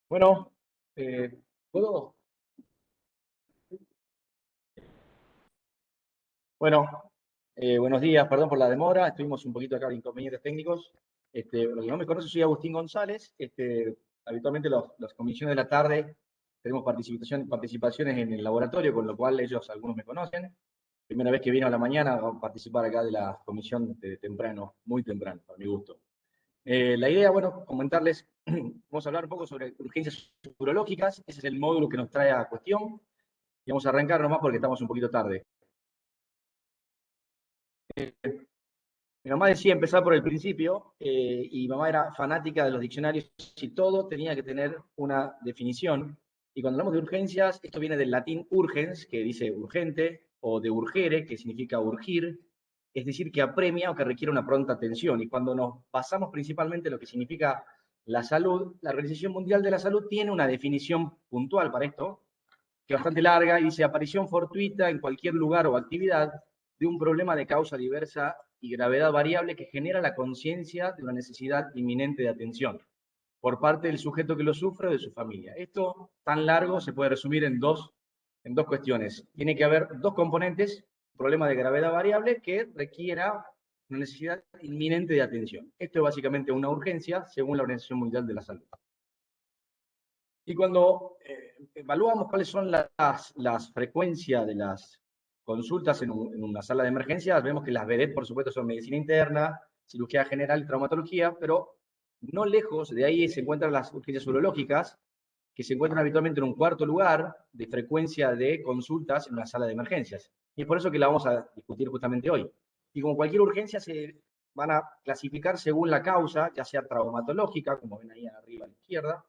Bueno, ¿puedo? Bueno, buenos días, perdón por la demora, estuvimos un poquito acá de inconvenientes técnicos. Lo que no me conoce, soy Agustín González. Habitualmente las comisiones de la tarde tenemos participaciones en el laboratorio, con lo cual ellos, algunos me conocen. Primera vez que vino a la mañana a participar acá de la comisión de temprano, muy temprano, para mi gusto. La idea, bueno, comentarles, vamos a hablar un poco sobre urgencias urológicas, ese es el módulo que nos trae a cuestión, y vamos a arrancar nomás porque estamos un poquito tarde. Mi mamá decía empezar por el principio, y mi mamá era fanática de los diccionarios y todo tenía que tener una definición. Y cuando hablamos de urgencias, esto viene del latín urgens, que dice urgente, o de urgere, que significa urgir, es decir, que apremia o que requiere una pronta atención. Y cuando nos basamos principalmente en lo que significa la salud, la Organización Mundial de la Salud tiene una definición puntual para esto, que es bastante larga, y dice aparición fortuita en cualquier lugar o actividad de un problema de causa diversa y gravedad variable que genera la conciencia de una necesidad inminente de atención por parte del sujeto que lo sufre o de su familia. Esto tan largo se puede resumir en dos cuestiones. Tiene que haber dos componentes, un problema de gravedad variable que requiera una necesidad inminente de atención. Esto es básicamente una urgencia según la Organización Mundial de la Salud. Y cuando evaluamos cuáles son las frecuencias de las consultas en una sala de emergencias, vemos que las vedettes, por supuesto, son medicina interna, cirugía general y traumatología, pero no lejos de ahí se encuentran las urgencias urológicas, que se encuentran habitualmente en un cuarto lugar de frecuencia de consultas en una sala de emergencias. Y es por eso que la vamos a discutir justamente hoy. Y como cualquier urgencia, se van a clasificar según la causa, ya sea traumatológica, como ven ahí arriba a la izquierda,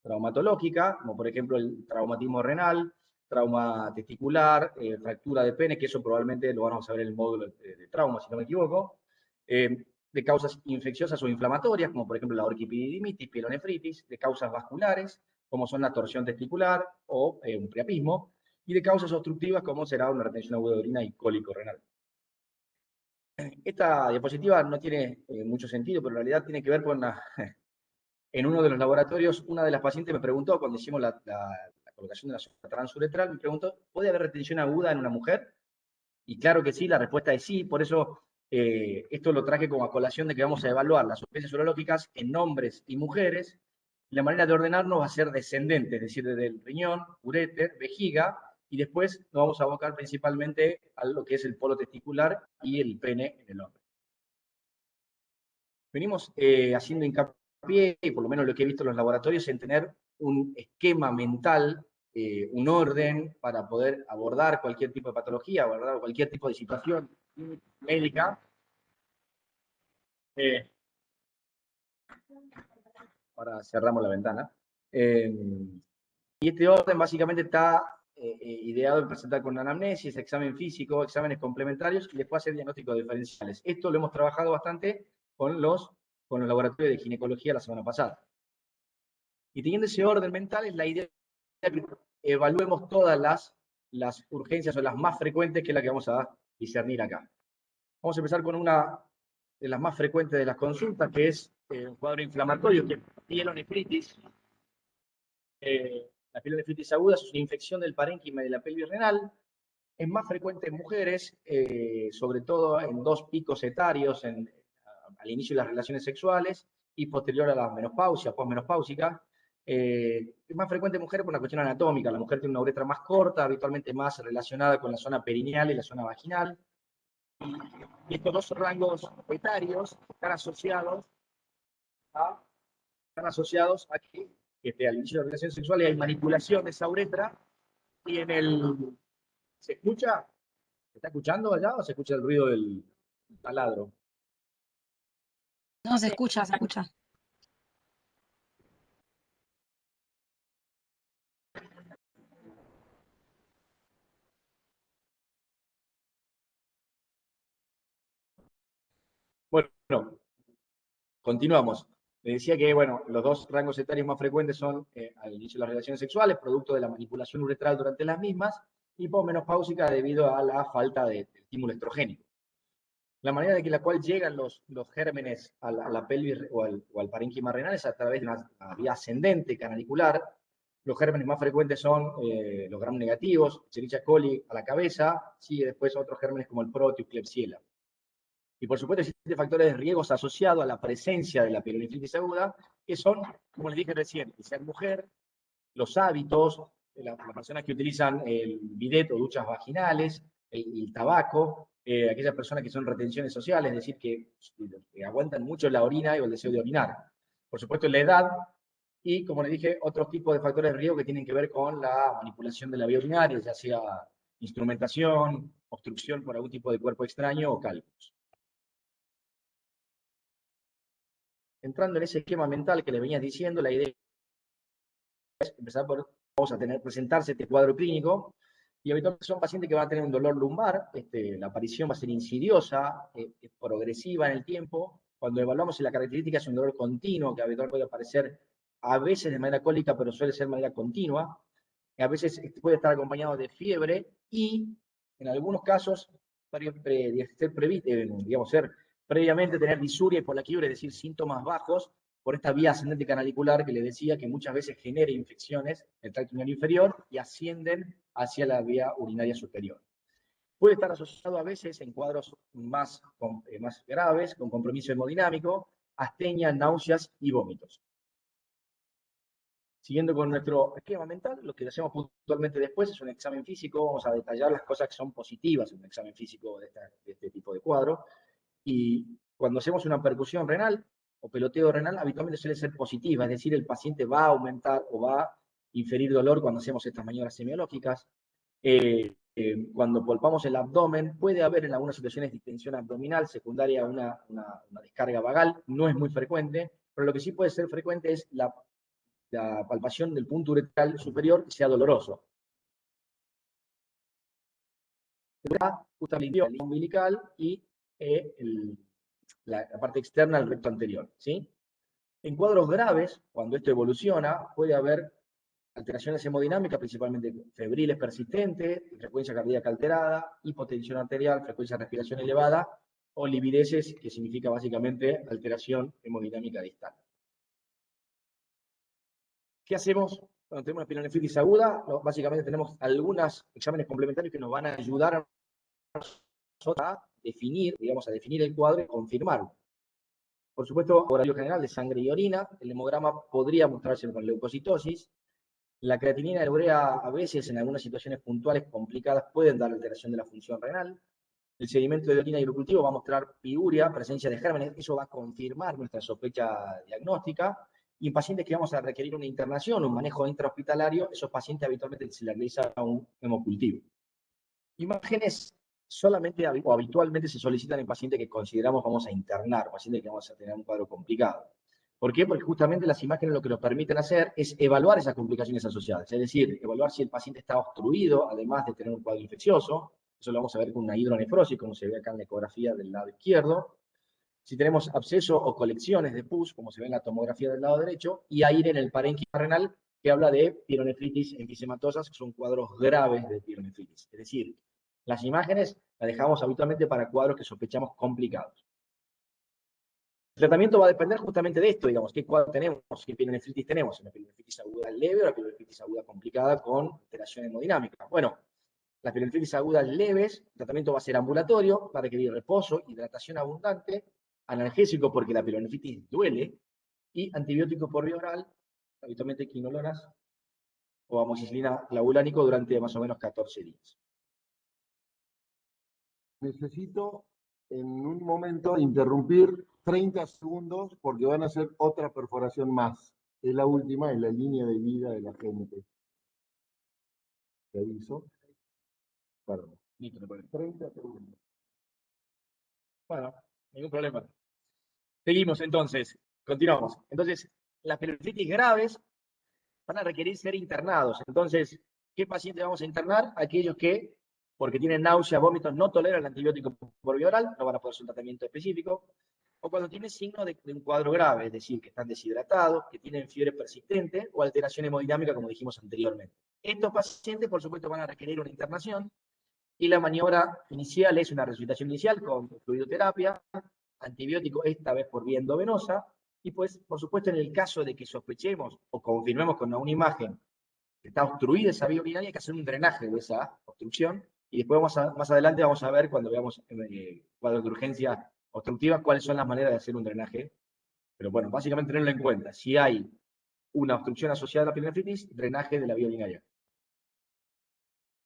traumatológica, como por ejemplo el traumatismo renal, trauma testicular, fractura de pene, que eso probablemente lo vamos a ver en el módulo de trauma, si no me equivoco, de causas infecciosas o inflamatorias, como por ejemplo la orquipididimitis, pielonefritis, de causas vasculares, como son la torsión testicular o un priapismo, y de causas obstructivas, como será una retención aguda de orina y cólico renal. Esta diapositiva no tiene mucho sentido, pero en realidad tiene que ver con en uno de los laboratorios, una de las pacientes me preguntó, cuando hicimos la colocación de la sonda transuretral, me preguntó, ¿puede haber retención aguda en una mujer? Y claro que sí, la respuesta es sí, por eso esto lo traje como a colación de que vamos a evaluar las urgencias urológicas en hombres y mujeres. La manera de ordenarnos va a ser descendente, es decir, desde el riñón, uréter, vejiga, y después nos vamos a abocar principalmente a lo que es el polo testicular y el pene en el hombre. Venimos haciendo hincapié, y por lo menos lo que he visto en los laboratorios, en tener un esquema mental, un orden para poder abordar cualquier tipo de patología, abordar cualquier tipo de situación médica. Eh, Ahora cerramos la ventana. Eh, y este orden básicamente está ideado en presentar con anamnesis, examen físico, exámenes complementarios y después hacer diagnósticos diferenciales. Esto lo hemos trabajado bastante con los laboratorios de ginecología la semana pasada. Y teniendo ese orden mental, es la idea que evaluemos todas las urgencias o las más frecuentes, que es la que vamos a discernir acá. Vamos a empezar con una de las más frecuentes de las consultas, que es un cuadro inflamatorio, que es pielonefritis. La pielonefritis aguda es una infección del parénquima y de la pelvis renal. Es más frecuente en mujeres, sobre todo en dos picos etarios, al inicio de las relaciones sexuales y posterior a la menopausia, posmenopáusica. Es más frecuente en mujeres por una cuestión anatómica. La mujer tiene una uretra más corta, habitualmente más relacionada con la zona perineal y la zona vaginal. Y estos dos rangos etarios a, están asociados a que al inicio de las relaciones sexuales hay manipulación de esa uretra y en el... ¿Se escucha? ¿Se está escuchando allá o se escucha el ruido del taladro? No, se escucha, se escucha. Bueno, continuamos. Le decía que, bueno, los dos rangos etarios más frecuentes son al inicio de las relaciones sexuales, producto de la manipulación uretral durante las mismas, y posmenopáusica debido a la falta de estímulo estrogénico. La manera de la cual llegan los gérmenes a la pelvis o al parénquima renal es a través de una vía ascendente canalicular. Los gérmenes más frecuentes son los gram negativos, Escherichia coli a la cabeza, sigue después otros gérmenes como el Proteus, Klebsiella. Y por supuesto existen factores de riesgo asociados a la presencia de la pielonefritis aguda, que son, como les dije recién, que sean mujer, los hábitos, las personas que utilizan el bidet o duchas vaginales, el tabaco, aquellas personas que son retenciones sociales, es decir, que aguantan mucho la orina o el deseo de orinar. Por supuesto, la edad y, como les dije, otros tipos de factores de riesgo que tienen que ver con la manipulación de la vía urinaria, ya sea instrumentación, obstrucción por algún tipo de cuerpo extraño o cálculos. Entrando en ese esquema mental que les venía diciendo, la idea es empezar por, vamos a presentarse este cuadro clínico, y habitualmente son pacientes que van a tener un dolor lumbar, la aparición va a ser insidiosa, progresiva en el tiempo. Cuando evaluamos si la característica es un dolor continuo, que habitualmente puede aparecer a veces de manera cólica, pero suele ser de manera continua, a veces puede estar acompañado de fiebre y, en algunos casos, digamos, ser previamente tener disuria y polaquiuria, es decir, síntomas bajos, por esta vía ascendente canalicular que le decía que muchas veces genera infecciones en el tracto urinario inferior y ascienden hacia la vía urinaria superior. Puede estar asociado a veces en cuadros más graves, con compromiso hemodinámico, astenia, náuseas y vómitos. Siguiendo con nuestro esquema mental, lo que hacemos puntualmente después es un examen físico, vamos a detallar las cosas que son positivas en un examen físico de este tipo de cuadro, y cuando hacemos una percusión renal o peloteo renal, habitualmente suele ser positiva, es decir, el paciente va a aumentar o va a inferir dolor cuando hacemos estas maniobras semiológicas. Cuando palpamos el abdomen, puede haber en algunas situaciones distensión abdominal secundaria a una descarga vagal, no es muy frecuente, pero lo que sí puede ser frecuente es la palpación del punto uretral superior que sea doloroso. Justamente la línea umbilical y la parte externa del recto anterior, ¿sí? En cuadros graves, cuando esto evoluciona, puede haber alteraciones hemodinámicas, principalmente febriles persistentes, frecuencia cardíaca alterada, hipotensión arterial, frecuencia de respiración elevada, o livideces, que significa básicamente alteración hemodinámica distal. ¿Qué hacemos cuando tenemos una pielonefritis aguda? Básicamente tenemos algunos exámenes complementarios que nos van a ayudar a definir, digamos, a definir el cuadro y confirmarlo. Por supuesto, laboratorio general de sangre y orina, el hemograma podría mostrarse con leucocitosis. La creatinina y la urea a veces en algunas situaciones puntuales complicadas pueden dar alteración de la función renal. El sedimento de orina hidrocultivo va a mostrar piuria, presencia de gérmenes, eso va a confirmar nuestra sospecha diagnóstica. Y en pacientes que vamos a requerir una internación, un manejo intrahospitalario, esos pacientes habitualmente se les realiza un hemocultivo. Imágenes solamente o habitualmente se solicitan en pacientes que consideramos vamos a internar, pacientes que vamos a tener un cuadro complicado. ¿Por qué? Porque justamente las imágenes lo que nos permiten hacer es evaluar esas complicaciones asociadas, es decir, evaluar si el paciente está obstruido, además de tener un cuadro infeccioso. Eso lo vamos a ver con una hidronefrosis, como se ve acá en la ecografía del lado izquierdo. Si tenemos absceso o colecciones de pus, como se ve en la tomografía del lado derecho, y aire en el parénquima renal, que habla de pielonefritis enfisematosas, que son cuadros graves de pielonefritis. Es decir, las imágenes las dejamos habitualmente para cuadros que sospechamos complicados. El tratamiento va a depender justamente de esto, digamos, qué cuadro tenemos, qué pielonefritis tenemos, una pielonefritis aguda leve o una pielonefritis aguda complicada con alteración hemodinámica. Bueno, las pielonefritis agudas leves, el tratamiento va a ser ambulatorio, va a requerir reposo, hidratación abundante, analgésico porque la pielonefritis duele, y antibiótico por vía oral, habitualmente quinolonas o amoxicilina clavulánico durante más o menos 14 días. Necesito en un momento interrumpir 30 segundos porque van a hacer otra perforación más. Es la última en la línea de vida de la gente. ¿Te aviso? Perdón. 30 segundos. Bueno, ningún problema. Seguimos entonces, continuamos. Entonces, las pielonefritis graves van a requerir ser internados. Entonces, ¿qué pacientes vamos a internar? Aquellos que, porque tienen náuseas, vómitos, no toleran el antibiótico por vía oral, no van a poder hacer un tratamiento específico, o cuando tienen signo de un cuadro grave, es decir, que están deshidratados, que tienen fiebre persistente o alteración hemodinámica, como dijimos anteriormente. Estos pacientes, por supuesto, van a requerir una internación Y la maniobra inicial es una resucitación inicial con fluidoterapia, antibiótico, esta vez por vía endovenosa, y pues, por supuesto, en el caso de que sospechemos o confirmemos con una imagen que está obstruida esa vía urinaria, hay que hacer un drenaje de esa obstrucción, y después más adelante vamos a ver, cuando veamos cuadros de urgencia obstructiva, cuáles son las maneras de hacer un drenaje. Pero bueno, básicamente tenerlo en cuenta. Si hay una obstrucción asociada a la pielonefritis, drenaje de la vía urinaria.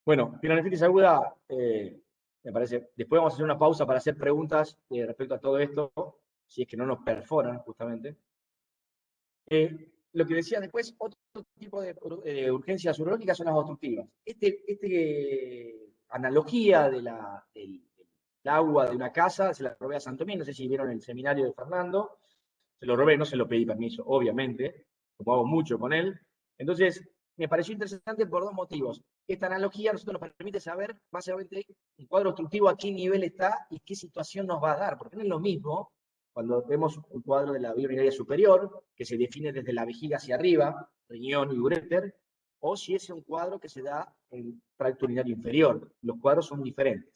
Bueno, pielonefritis aguda, me parece. Después vamos a hacer una pausa para hacer preguntas respecto a todo esto, si es que no nos perforan, justamente. Lo que decía después, otro tipo de urgencias urológicas son las obstructivas. Analogía del agua de una casa, se la robé a Santomín, no sé si vieron el seminario de Fernando, se lo robé, no se lo pedí permiso, obviamente, como hago mucho con él. Entonces, me pareció interesante por dos motivos. Esta analogía a nosotros nos permite saber, básicamente, un cuadro obstructivo a qué nivel está y qué situación nos va a dar, porque no es lo mismo cuando vemos un cuadro de la vía urinaria superior, que se define desde la vejiga hacia arriba, riñón y uréter, o si es un cuadro que se da en el tracto urinario inferior. Los cuadros son diferentes.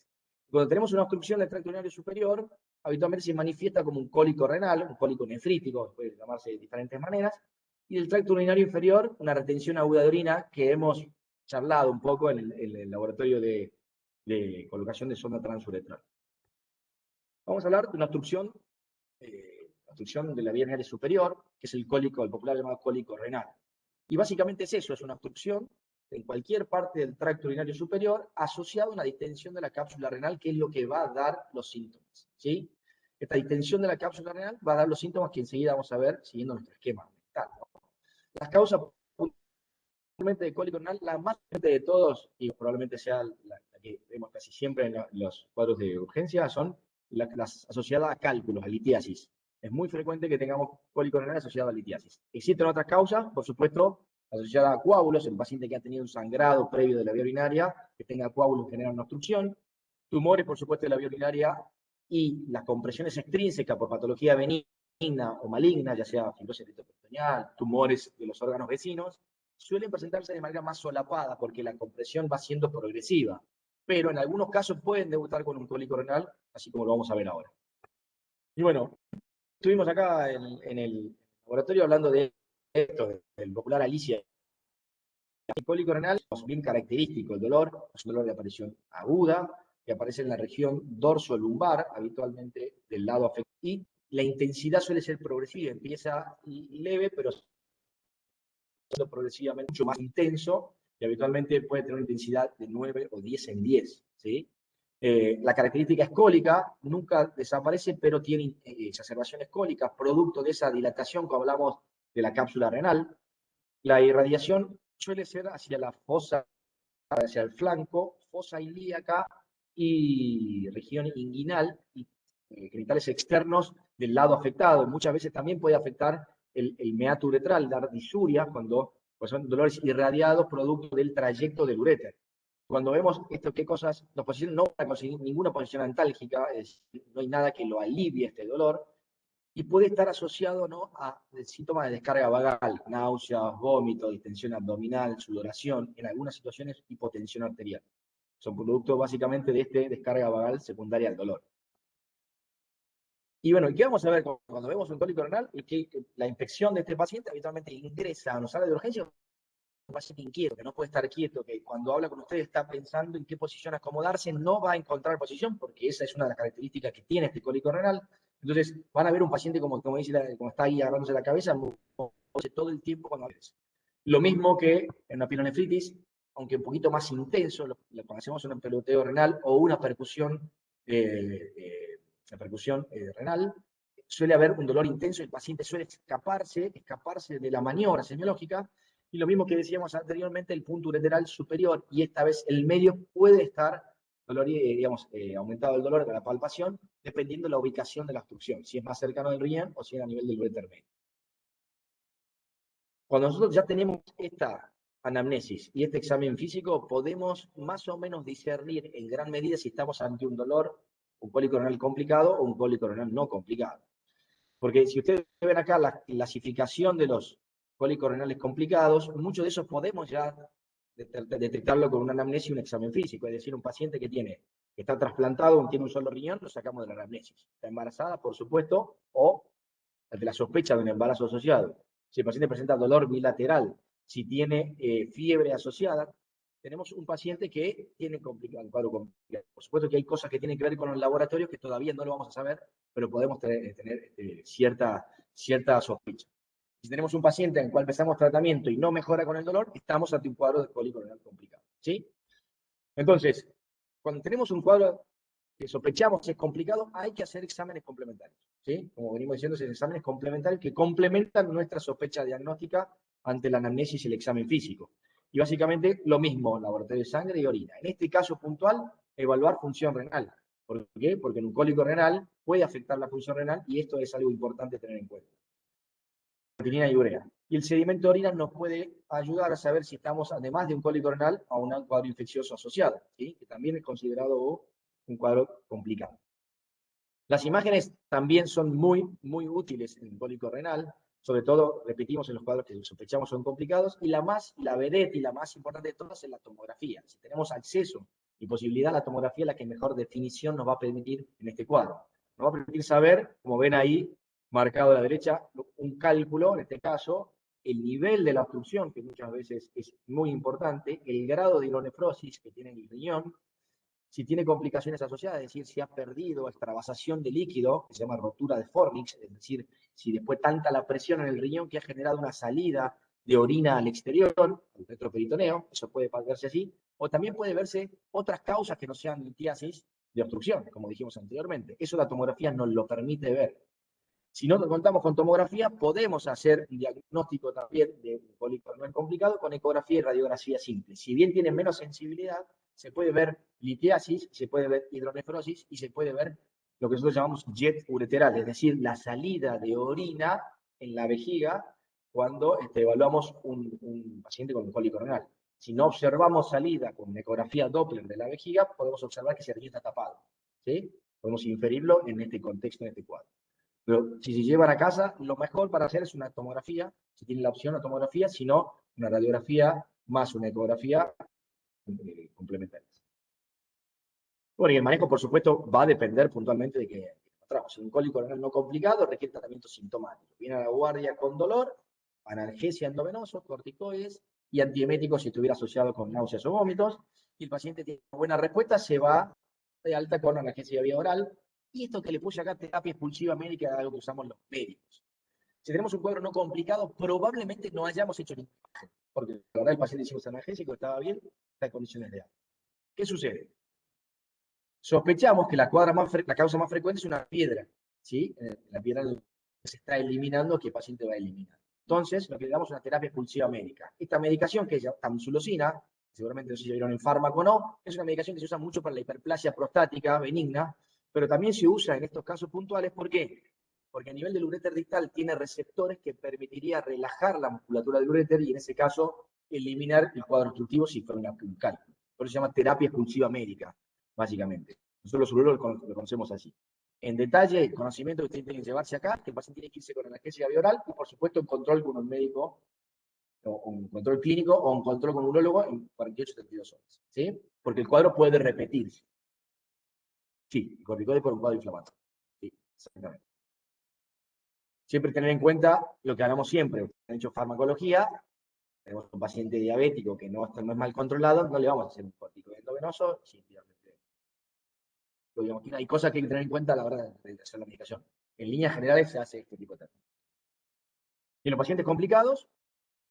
Cuando tenemos una obstrucción del tracto urinario superior, habitualmente se manifiesta como un cólico renal, un cólico nefrítico, puede llamarse de diferentes maneras, y el tracto urinario inferior, una retención aguda de orina que hemos charlado un poco en el laboratorio de colocación de sonda transuretral. Vamos a hablar de una obstrucción de la vía urinaria superior, que es el cólico, el popular llamado cólico renal. Y básicamente es eso, es una obstrucción en cualquier parte del tracto urinario superior asociado a una distensión de la cápsula renal, que es lo que va a dar los síntomas, ¿sí? Esta distensión de la cápsula renal va a dar los síntomas que enseguida vamos a ver siguiendo nuestro esquema mental, ¿no? Las causas de cólico renal, la más frecuente de todos, y probablemente sea la que vemos casi siempre en los cuadros de urgencia, son las asociadas a cálculos, a litiasis. Es muy frecuente que tengamos cólico renal asociado a litiasis. Existen otras causas, por supuesto, asociadas a coágulos, el paciente que ha tenido un sangrado previo de la vía urinaria, que tenga coágulos genera una obstrucción, tumores, por supuesto, de la vía urinaria, y las compresiones extrínsecas por patología benigna o maligna, ya sea fibrosis peritoneal, tumores de los órganos vecinos, suelen presentarse de manera más solapada porque la compresión va siendo progresiva, pero en algunos casos pueden debutar con un cólico renal, así como lo vamos a ver ahora. Y bueno, estuvimos acá en el laboratorio hablando de esto, del popular Alicia. El cólico renal es bien característico, el dolor es un dolor de aparición aguda, que aparece en la región dorso-lumbar, habitualmente del lado afectado, y la intensidad suele ser progresiva, empieza leve, pero progresivamente mucho más intenso y habitualmente puede tener una intensidad de 9 o 10 en 10. ¿Sí? La característica es cólica, nunca desaparece, pero tiene exacerbaciones cólicas, producto de esa dilatación que hablamos de la cápsula renal. La irradiación suele ser hacia la fosa, hacia el flanco, fosa ilíaca y región inguinal y genitales externos del lado afectado. Muchas veces también puede afectar el meato uretral, dar disuria, cuando pues, son dolores irradiados producto del trayecto del uréter. Cuando vemos esto, qué cosas nos posicionan, no para conseguir ninguna posición antálgica, no hay nada que lo alivie este dolor, y puede estar asociado, ¿no?, a síntomas de descarga vagal, náuseas, vómito, distensión abdominal, sudoración, en algunas situaciones hipotensión arterial. Son productos básicamente de esta descarga vagal secundaria al dolor. Y bueno, ¿qué vamos a ver cuando vemos un cólico renal? Es que la infección de este paciente habitualmente ingresa a una sala de urgencia, un paciente inquieto, que no puede estar quieto, que cuando habla con usted está pensando en qué posición acomodarse, no va a encontrar posición, porque esa es una de las características que tiene este cólico renal. Entonces, van a ver un paciente como dice, como está ahí agarrándose la cabeza, todo el tiempo cuando habla. Lo mismo que en una pielonefritis, aunque un poquito más intenso, lo hacemos un peloteo renal o una percusión renal, suele haber un dolor intenso, el paciente suele escaparse de la maniobra semiológica, y lo mismo que decíamos anteriormente, el punto ureteral superior, y esta vez el medio puede estar aumentado el dolor de la palpación, dependiendo de la ubicación de la obstrucción, si es más cercano del riñón o si es a nivel del uréter medio. Cuando nosotros ya tenemos esta anamnesis y este examen físico, podemos más o menos discernir en gran medida si estamos ante un dolor, un cólico renal complicado o un cólico renal no complicado. Porque si ustedes ven acá la clasificación de los cólicos renales complicados, muchos de esos podemos ya detectarlo con una anamnesis y un examen físico. Es decir, un paciente que está trasplantado, tiene un solo riñón, lo sacamos de la anamnesis. Está embarazada, por supuesto, o ante la sospecha de un embarazo asociado. Si el paciente presenta dolor bilateral, si tiene fiebre asociada, tenemos un paciente que tiene un cuadro complicado. Por supuesto que hay cosas que tienen que ver con los laboratorios que todavía no lo vamos a saber, pero podemos tener cierta sospecha. Si tenemos un paciente en el cual empezamos tratamiento y no mejora con el dolor, estamos ante un cuadro de cólico renal complicado. ¿Sí? Entonces, cuando tenemos un cuadro que sospechamos es complicado, hay que hacer exámenes complementarios. ¿Sí? Como venimos diciendo, son exámenes complementarios que complementan nuestra sospecha diagnóstica ante la anamnesis y el examen físico. Y básicamente lo mismo, laboratorio de sangre y orina. En este caso puntual, evaluar función renal. ¿Por qué? Porque en un cólico renal puede afectar la función renal y esto es algo importante tener en cuenta. Creatinina y urea. Y el sedimento de orina nos puede ayudar a saber si estamos, además de un cólico renal, a un cuadro infeccioso asociado, ¿sí? Que también es considerado un cuadro complicado. Las imágenes también son muy útiles en el cólico renal, sobre todo, repetimos, en los cuadros que sospechamos son complicados, y la vedette y la más importante de todas es la tomografía. Si tenemos acceso y posibilidad, la tomografía es la que mejor definición nos va a permitir en este cuadro. Nos va a permitir saber, como ven ahí, marcado a la derecha, un cálculo, en este caso, el nivel de la obstrucción, que muchas veces es muy importante, el grado de hidronefrosis que tiene el riñón, si tiene complicaciones asociadas, es decir, si ha perdido extravasación de líquido, que se llama rotura de fornix, es decir, si después tanta la presión en el riñón que ha generado una salida de orina al exterior, al retroperitoneo, eso puede verse así, o también puede verse otras causas que no sean litiasis de obstrucción, como dijimos anteriormente. Eso la tomografía nos lo permite ver. Si no contamos con tomografía, podemos hacer un diagnóstico también de un cólico renal complicado con ecografía y radiografía simple. Si bien tiene menos sensibilidad, se puede ver litiasis, se puede ver hidronefrosis y se puede ver lo que nosotros llamamos jet ureteral, es decir, la salida de orina en la vejiga cuando evaluamos un paciente con un cólico renal. Si no observamos salida con ecografía Doppler de la vejiga, podemos observar que ese riñón está tapado. ¿Sí? Podemos inferirlo en este contexto, en este cuadro. Pero si se llevan a casa, lo mejor para hacer es una tomografía, si tienen la opción, una tomografía, si no, una radiografía más una ecografía complementarias. Bueno, y el manejo, por supuesto, va a depender puntualmente de que encontramos. Un cólico renal no complicado requiere tratamiento sintomático. Viene a la guardia con dolor, analgesia endovenoso, corticoides y antieméticos si estuviera asociado con náuseas o vómitos. Y el paciente tiene una buena respuesta, se va de alta con analgesia vía oral. Y esto que le puse acá, terapia expulsiva médica, es algo que usamos los médicos. Si tenemos un cuadro no complicado, probablemente no hayamos hecho ningún imagen, porque la verdad el paciente hicimos analgésico, estaba bien, está en condiciones de alta. ¿Qué sucede? Sospechamos que la causa más frecuente es una piedra, ¿sí? La piedra se está eliminando, que el paciente va a eliminar. Entonces, lo que le damos es una terapia expulsiva médica. Esta medicación, que es tamsulosina, seguramente no sé si vieron en fármaco o no, es una medicación que se usa mucho para la hiperplasia prostática benigna, pero también se usa en estos casos puntuales. ¿Por qué? Porque a nivel del uréter distal tiene receptores que permitiría relajar la musculatura del uréter y en ese caso eliminar el cuadro obstructivo si fuera un cálculo. Por eso se llama terapia expulsiva médica, básicamente. Nosotros los urólogos lo conocemos así. En detalle, el conocimiento que ustedes tienen que llevarse acá, que el paciente tiene que irse con analgesia vía oral y, por supuesto, en control con un médico, o un control clínico o un control con un urólogo en 48-72 horas. ¿Sí? Porque el cuadro puede repetirse. Sí, corticoides por un cuadro inflamatorio. Sí, exactamente. Siempre tener en cuenta lo que hablamos siempre. Han hecho farmacología, tenemos un paciente diabético que no es mal controlado, no le vamos a hacer un corticoide endovenoso, hay cosas que hay que tener en cuenta a la hora de hacer la medicación. En líneas generales se hace este tipo de tratamiento. Y en los pacientes complicados,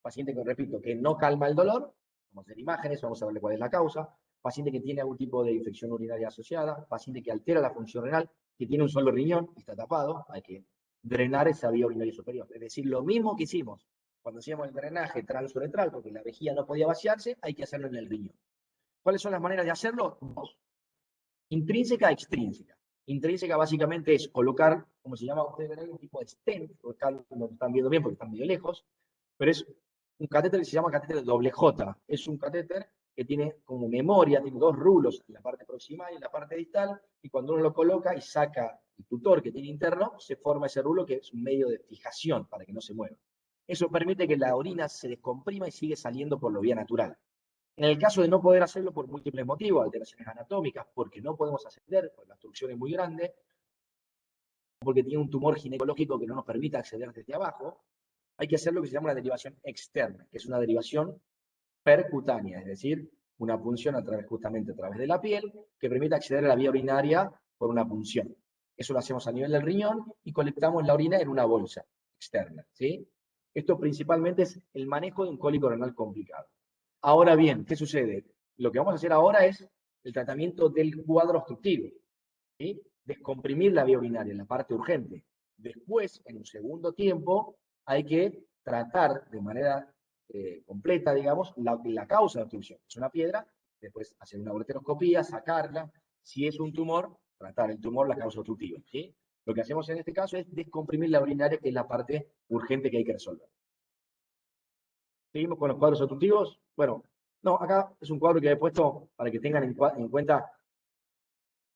paciente que, repito, que no calma el dolor, vamos a hacer imágenes, vamos a verle cuál es la causa, paciente que tiene algún tipo de infección urinaria asociada, paciente que altera la función renal, que tiene un solo riñón y está tapado, hay que drenar esa vía urinaria superior. Es decir, lo mismo que hicimos cuando hacíamos el drenaje transuretral, porque la vejiga no podía vaciarse, hay que hacerlo en el riñón. ¿Cuáles son las maneras de hacerlo? Dos. Intrínseca, extrínseca. Intrínseca básicamente es colocar, como se llama, ustedes ven ahí, un tipo de stent, acá no lo están viendo bien porque están medio lejos, pero es un catéter que se llama catéter doble J. Es un catéter que tiene como memoria, tiene dos rulos en la parte proximal y en la parte distal, y cuando uno lo coloca y saca el tutor que tiene interno, se forma ese rulo que es un medio de fijación para que no se mueva. Eso permite que la orina se descomprima y sigue saliendo por la vía natural. En el caso de no poder hacerlo por múltiples motivos, alteraciones anatómicas, porque no podemos ascender, porque la obstrucción es muy grande, porque tiene un tumor ginecológico que no nos permite acceder desde abajo, hay que hacer lo que se llama una derivación externa, que es una derivación percutánea, es decir, una punción justamente a través de la piel que permite acceder a la vía urinaria por una punción. Eso lo hacemos a nivel del riñón y colectamos la orina en una bolsa externa, ¿sí? Esto principalmente es el manejo de un cólico renal complicado. Ahora bien, ¿qué sucede? Lo que vamos a hacer ahora es el tratamiento del cuadro obstructivo, ¿sí? Descomprimir la vía urinaria en la parte urgente. Después, en un segundo tiempo, hay que tratar de manera completa, digamos, la causa de obstrucción. Es una piedra, después hacer una ureteroscopía, sacarla. Si es un tumor, tratar el tumor, la causa obstructiva, ¿sí? Lo que hacemos en este caso es descomprimir la urinaria, que es la parte urgente que hay que resolver. Seguimos con los cuadros obstructivos. Bueno, no, acá es un cuadro que he puesto para que tengan en cuenta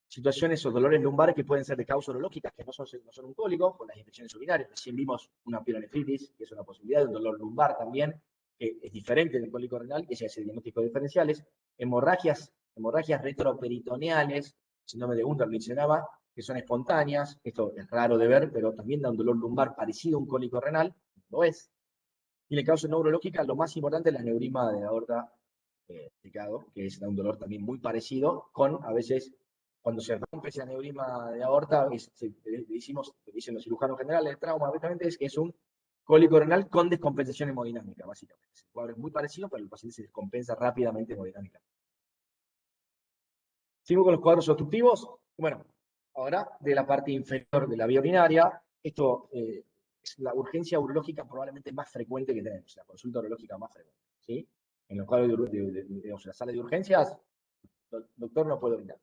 situaciones o dolores lumbares que pueden ser de causa urológica, que no son un cólico, con las infecciones urinarias. Recién vimos una pielonefritis, que es una posibilidad, de un dolor lumbar también, que es diferente del cólico renal, que se hace diagnóstico diferenciales. Hemorragias retroperitoneales, síndrome de Gunther mencionaba, que son espontáneas. Esto es raro de ver, pero también da un dolor lumbar parecido a un cólico renal, lo es. Y en el caso neurológica, lo más importante es la aneurisma de aorta picado, que es un dolor también muy parecido, con a veces, cuando se rompe ese aneurisma de aorta, le dicen los cirujanos generales de trauma, básicamente es que es un cólico renal con descompensación hemodinámica, básicamente. El cuadro es muy parecido, pero el paciente se descompensa rápidamente hemodinámicamente. Sigo con los cuadros obstructivos. Bueno, ahora de la parte inferior de la vía urinaria, esto es la urgencia urológica probablemente más frecuente que tenemos, la consulta urológica más frecuente, ¿sí? En los cuadros de la sala de urgencias, el doctor no puede orinar,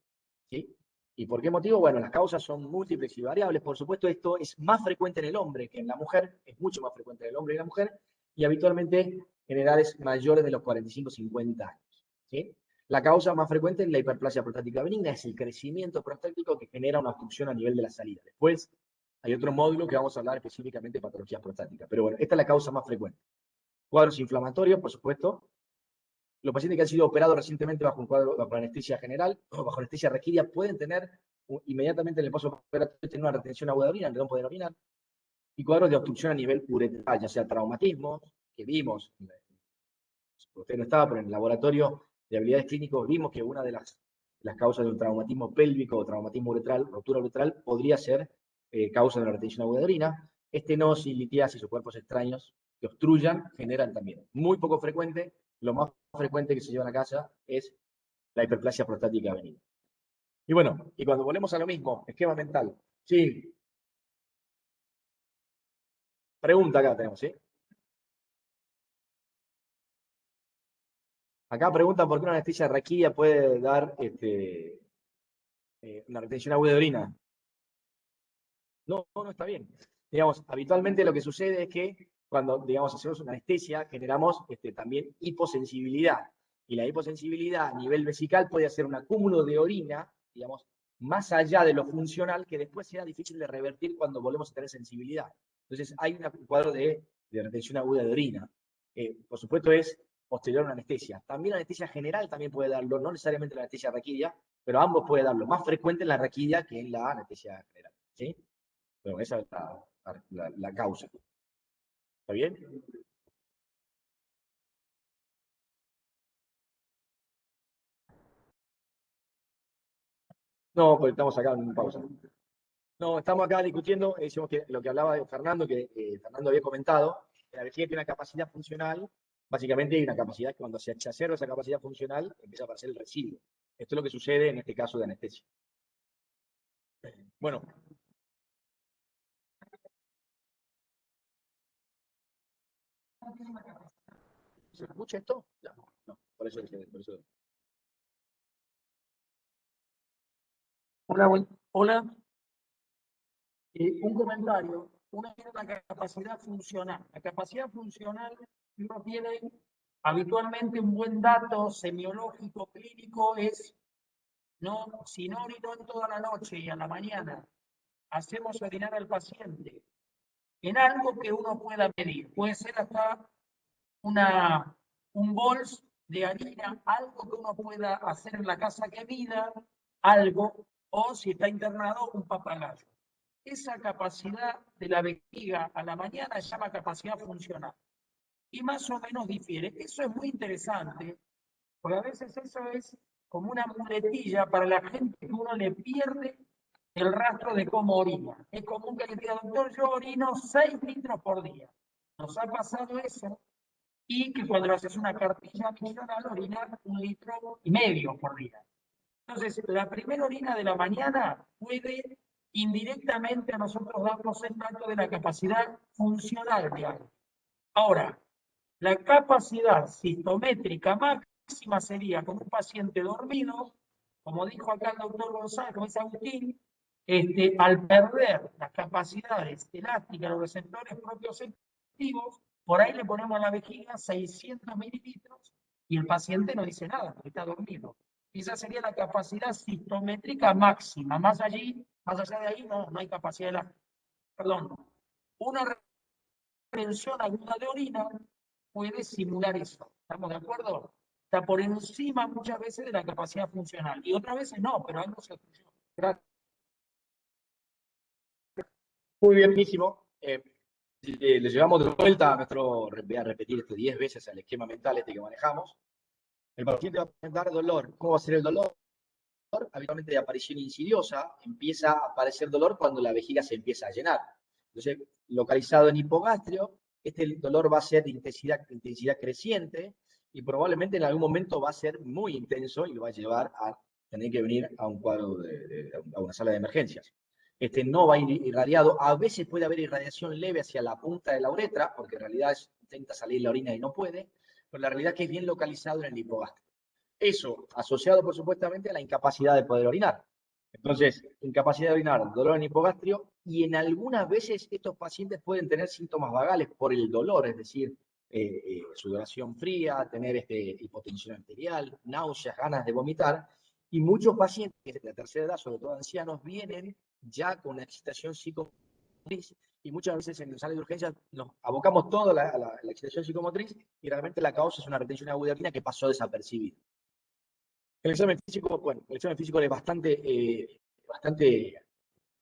¿sí? ¿Y por qué motivo? Bueno, las causas son múltiples y variables. Por supuesto, esto es más frecuente en el hombre que en la mujer, es mucho más frecuente en el hombre que en la mujer, y habitualmente en edades mayores de los 45-50 años, ¿sí? La causa más frecuente es la hiperplasia prostática benigna, es el crecimiento prostático que genera una obstrucción a nivel de la salida. Después hay otro módulo que vamos a hablar específicamente de patologías prostáticas, pero bueno, esta es la causa más frecuente. Cuadros inflamatorios, por supuesto. Los pacientes que han sido operados recientemente bajo un cuadro, bajo anestesia general o bajo anestesia requerida pueden tener inmediatamente en el postoperatorio tener una retención aguda de orina, no poder orinar. Y cuadros de obstrucción a nivel uretral, ya sea traumatismos, que vimos, usted no estaba, pero en el laboratorio de habilidades clínicos vimos que una de las causas de un traumatismo pélvico o traumatismo uretral, ruptura uretral, podría ser causa de una retención aguda de orina. Estenosis, litiasis o cuerpos extraños que obstruyan generan también. Muy poco frecuente, lo más frecuente que se lleva a casa es la hiperplasia prostática benigna. Y bueno, y cuando volvemos a lo mismo, esquema mental. Sí, pregunta acá tenemos, ¿sí? Acá preguntan por qué una anestesia raquídea puede dar una retención aguda de orina. No, no está bien. Digamos, habitualmente lo que sucede es que cuando, digamos, hacemos una anestesia, generamos también hiposensibilidad. Y la hiposensibilidad a nivel vesical puede hacer un acúmulo de orina, digamos, más allá de lo funcional, que después sea difícil de revertir cuando volvemos a tener sensibilidad. Entonces, hay un cuadro de retención aguda de orina. Por supuesto, es posterior a una anestesia. También la anestesia general también puede darlo, no necesariamente la anestesia raquídea, pero ambos puede darlo. Más frecuente en la raquídea que en la anestesia general. ¿Sí? Bueno, esa es la causa. ¿Está bien? No, pues estamos acá en pausa. No, estamos acá discutiendo, decimos que lo que hablaba de Fernando, que Fernando había comentado, que la vejiga tiene una capacidad funcional, básicamente hay una capacidad que cuando se exacerba esa capacidad funcional, empieza a aparecer el residuo. Esto es lo que sucede en este caso de anestesia. Bueno, ¿se escucha esto? Ya, no, por eso. Hola, hola. Un comentario. Uno tiene una capacidad funcional. La capacidad funcional uno tiene habitualmente un buen dato semiológico clínico es, no, si no orinó en toda la noche y a la mañana hacemos orinar al paciente en algo que uno pueda medir. Puede ser hasta un BOLS de harina, algo que uno pueda hacer en la casa que mida, algo, o si está internado, un papagayo. Esa capacidad de la vejiga a la mañana se llama capacidad funcional. Y más o menos difiere. Eso es muy interesante, porque a veces eso es como una muletilla para la gente que uno le pierde el rastro de cómo orina. Es común que le diga, doctor, yo orino 6 litros por día. Nos ha pasado eso, y que cuando haces una cartilla funcional orinar 1,5 litros por día. Entonces, la primera orina de la mañana puede indirectamente a nosotros darnos el dato de la capacidad funcional de algo. Ahora, la capacidad sistométrica máxima sería con un paciente dormido, como dijo acá el doctor González, como dice Agustín, al perder las capacidades elásticas, los receptores propioceptivos, por ahí le ponemos a la vejiga 600 mililitros y el paciente no dice nada, porque está dormido. Esa sería la capacidad sistométrica máxima. Más allá de ahí no hay capacidad elástica. Perdón. Una retención aguda de orina puede simular eso. ¿Estamos de acuerdo? Está por encima muchas veces de la capacidad funcional. Y otras veces no, pero algo se obstruyó. Gracias. Muy bien, buenísimo. Le llevamos de vuelta a nuestro, voy a repetir esto 10 veces al esquema mental que manejamos. El paciente va a presentar dolor. ¿Cómo va a ser el dolor? Habitualmente de aparición insidiosa, empieza a aparecer dolor cuando la vejiga se empieza a llenar. Entonces, localizado en hipogastrio, este dolor va a ser de intensidad creciente y probablemente en algún momento va a ser muy intenso y lo va a llevar a tener que venir a un cuadro, a una sala de emergencias. No va a ir irradiado, a veces puede haber irradiación leve hacia la punta de la uretra, porque en realidad intenta salir la orina y no puede, pero la realidad es que es bien localizado en el hipogastrio. Eso asociado, por supuestamente, a la incapacidad de poder orinar. Entonces, incapacidad de orinar, dolor en hipogastrio, y en algunas veces estos pacientes pueden tener síntomas vagales por el dolor, es decir, sudoración fría, tener hipotensión arterial, náuseas, ganas de vomitar, y muchos pacientes de la tercera edad, sobre todo ancianos, vienen ya con una excitación psicomotriz, y muchas veces en el sala de urgencias nos abocamos todo a la excitación psicomotriz, y realmente la causa es una retención aguda de orina que pasó desapercibida. El examen físico, bueno, el examen físico es bastante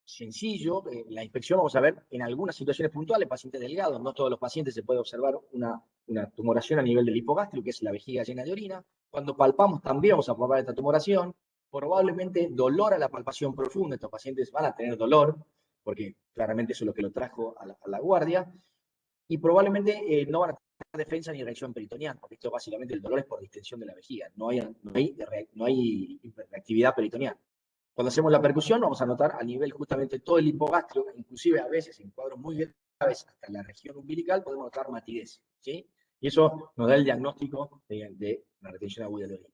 sencillo. La inspección, vamos a ver, en algunas situaciones puntuales, pacientes delgados, no todos los pacientes se puede observar una tumoración a nivel del hipogástrico, que es la vejiga llena de orina. Cuando palpamos también vamos a palpar esta tumoración. Probablemente dolor a la palpación profunda. Estos pacientes van a tener dolor, porque claramente eso es lo que lo trajo a la guardia. Y probablemente no van a tener defensa ni reacción peritoneal, porque esto básicamente el dolor es por distensión de la vejiga, no hay hiperreactividad peritoneal. Cuando hacemos la percusión vamos a notar a nivel justamente todo el hipogastrio, inclusive a veces en cuadros muy graves hasta la región umbilical podemos notar matidez, ¿sí? Y eso nos da el diagnóstico de la retención aguda de orina.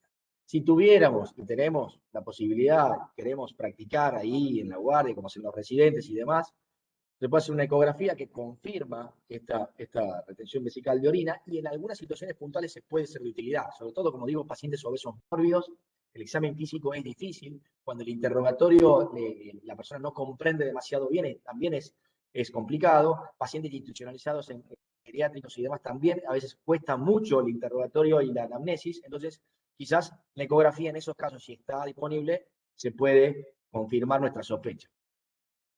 Si tuviéramos y tenemos la posibilidad, queremos practicar ahí en la guardia, como hacen los residentes y demás, se puede hacer una ecografía que confirma esta retención vesical de orina y en algunas situaciones puntuales se puede ser de utilidad, sobre todo, como digo, pacientes obesos mórbidos. El examen físico es difícil, cuando el interrogatorio la persona no comprende demasiado bien, también es complicado. Pacientes institucionalizados en geriátricos y demás también, a veces cuesta mucho el interrogatorio y la anamnesis, entonces quizás la ecografía en esos casos, si está disponible, se puede confirmar nuestra sospecha.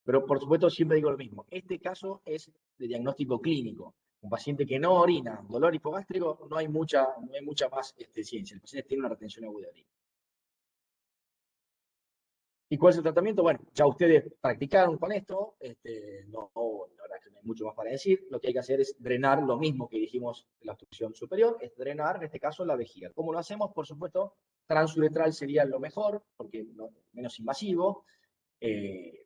Pero por supuesto siempre digo lo mismo, este caso es de diagnóstico clínico. Un paciente que no orina, dolor hipogástrico, no hay mucha más ciencia. El paciente tiene una retención aguda de orina. ¿Y cuál es el tratamiento? Bueno, ya ustedes practicaron con esto, la verdad es que no hay mucho más para decir. Lo que hay que hacer es drenar lo mismo que dijimos en la obstrucción superior, es drenar, en este caso, la vejiga. ¿Cómo lo hacemos? Por supuesto, transuretral sería lo mejor, porque menos invasivo.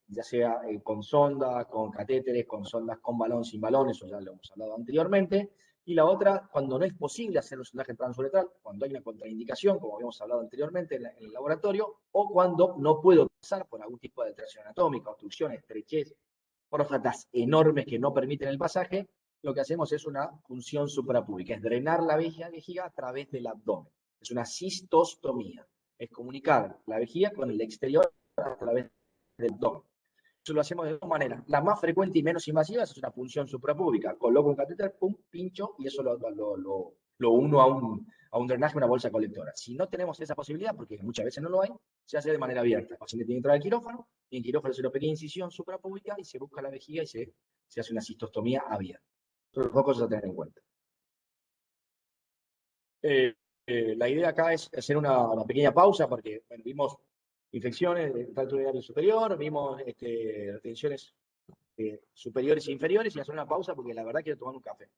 Ya sea con sonda, con catéteres, con sondas con balón, sin balón, eso ya lo hemos hablado anteriormente. Y la otra, cuando no es posible hacer un sondaje transuretral, cuando hay una contraindicación, como habíamos hablado anteriormente en el laboratorio, o cuando no puedo pasar por algún tipo de alteración anatómica, obstrucción, estrechez, próstatas enormes que no permiten el pasaje, lo que hacemos es una punción suprapúbica, es drenar la vejiga a través del abdomen. Es una cistostomía, es comunicar la vejiga con el exterior a través del abdomen. Eso lo hacemos de dos maneras. La más frecuente y menos invasiva es una punción suprapúbica. Coloco un catéter, pum, pincho, y eso lo lo uno a un drenaje, una bolsa colectora. Si no tenemos esa posibilidad, porque muchas veces no lo hay, se hace de manera abierta. El paciente tiene que entrar al quirófano, y en quirófano se le opera incisión suprapúbica y se busca la vejiga y se hace una cistostomía abierta. Son dos cosas a tener en cuenta. La idea acá es hacer una pequeña pausa porque bueno, vimos infecciones del tracto urinario superior, vimos retenciones superiores e inferiores y hacer una pausa porque la verdad quiero tomar un café.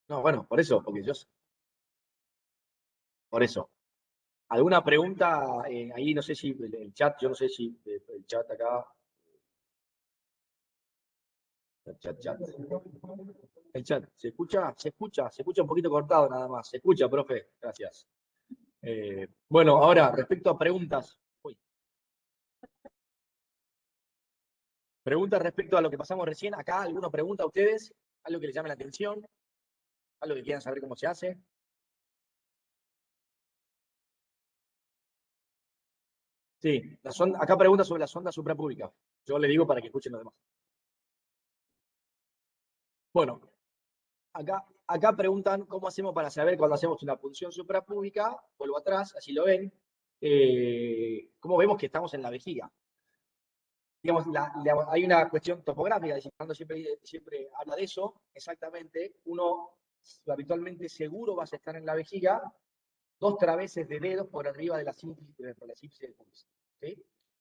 No, bueno, por eso, porque yo... Por eso. ¿Alguna pregunta? Ahí no sé si el chat, yo no sé si el chat acá... Chat. El chat, ¿se escucha? Se escucha un poquito cortado nada más. Se escucha, profe. Gracias. Bueno, ahora, respecto a preguntas. Uy. Preguntas respecto a lo que pasamos recién. Acá, ¿alguna pregunta a ustedes? ¿Algo que les llame la atención? ¿Algo que quieran saber cómo se hace? Sí, acá pregunta sobre la sonda suprapúbica. Yo le digo para que escuchen los demás. Bueno, acá preguntan cómo hacemos para saber cuando hacemos una punción suprapúbica. Vuelvo atrás, así lo ven. ¿Cómo vemos que estamos en la vejiga? Digamos, hay una cuestión topográfica, Fernando siempre habla de eso, exactamente. Uno habitualmente seguro va a estar en la vejiga 2 traveses de dedos por arriba de la sínfisis del pubis, ¿sí?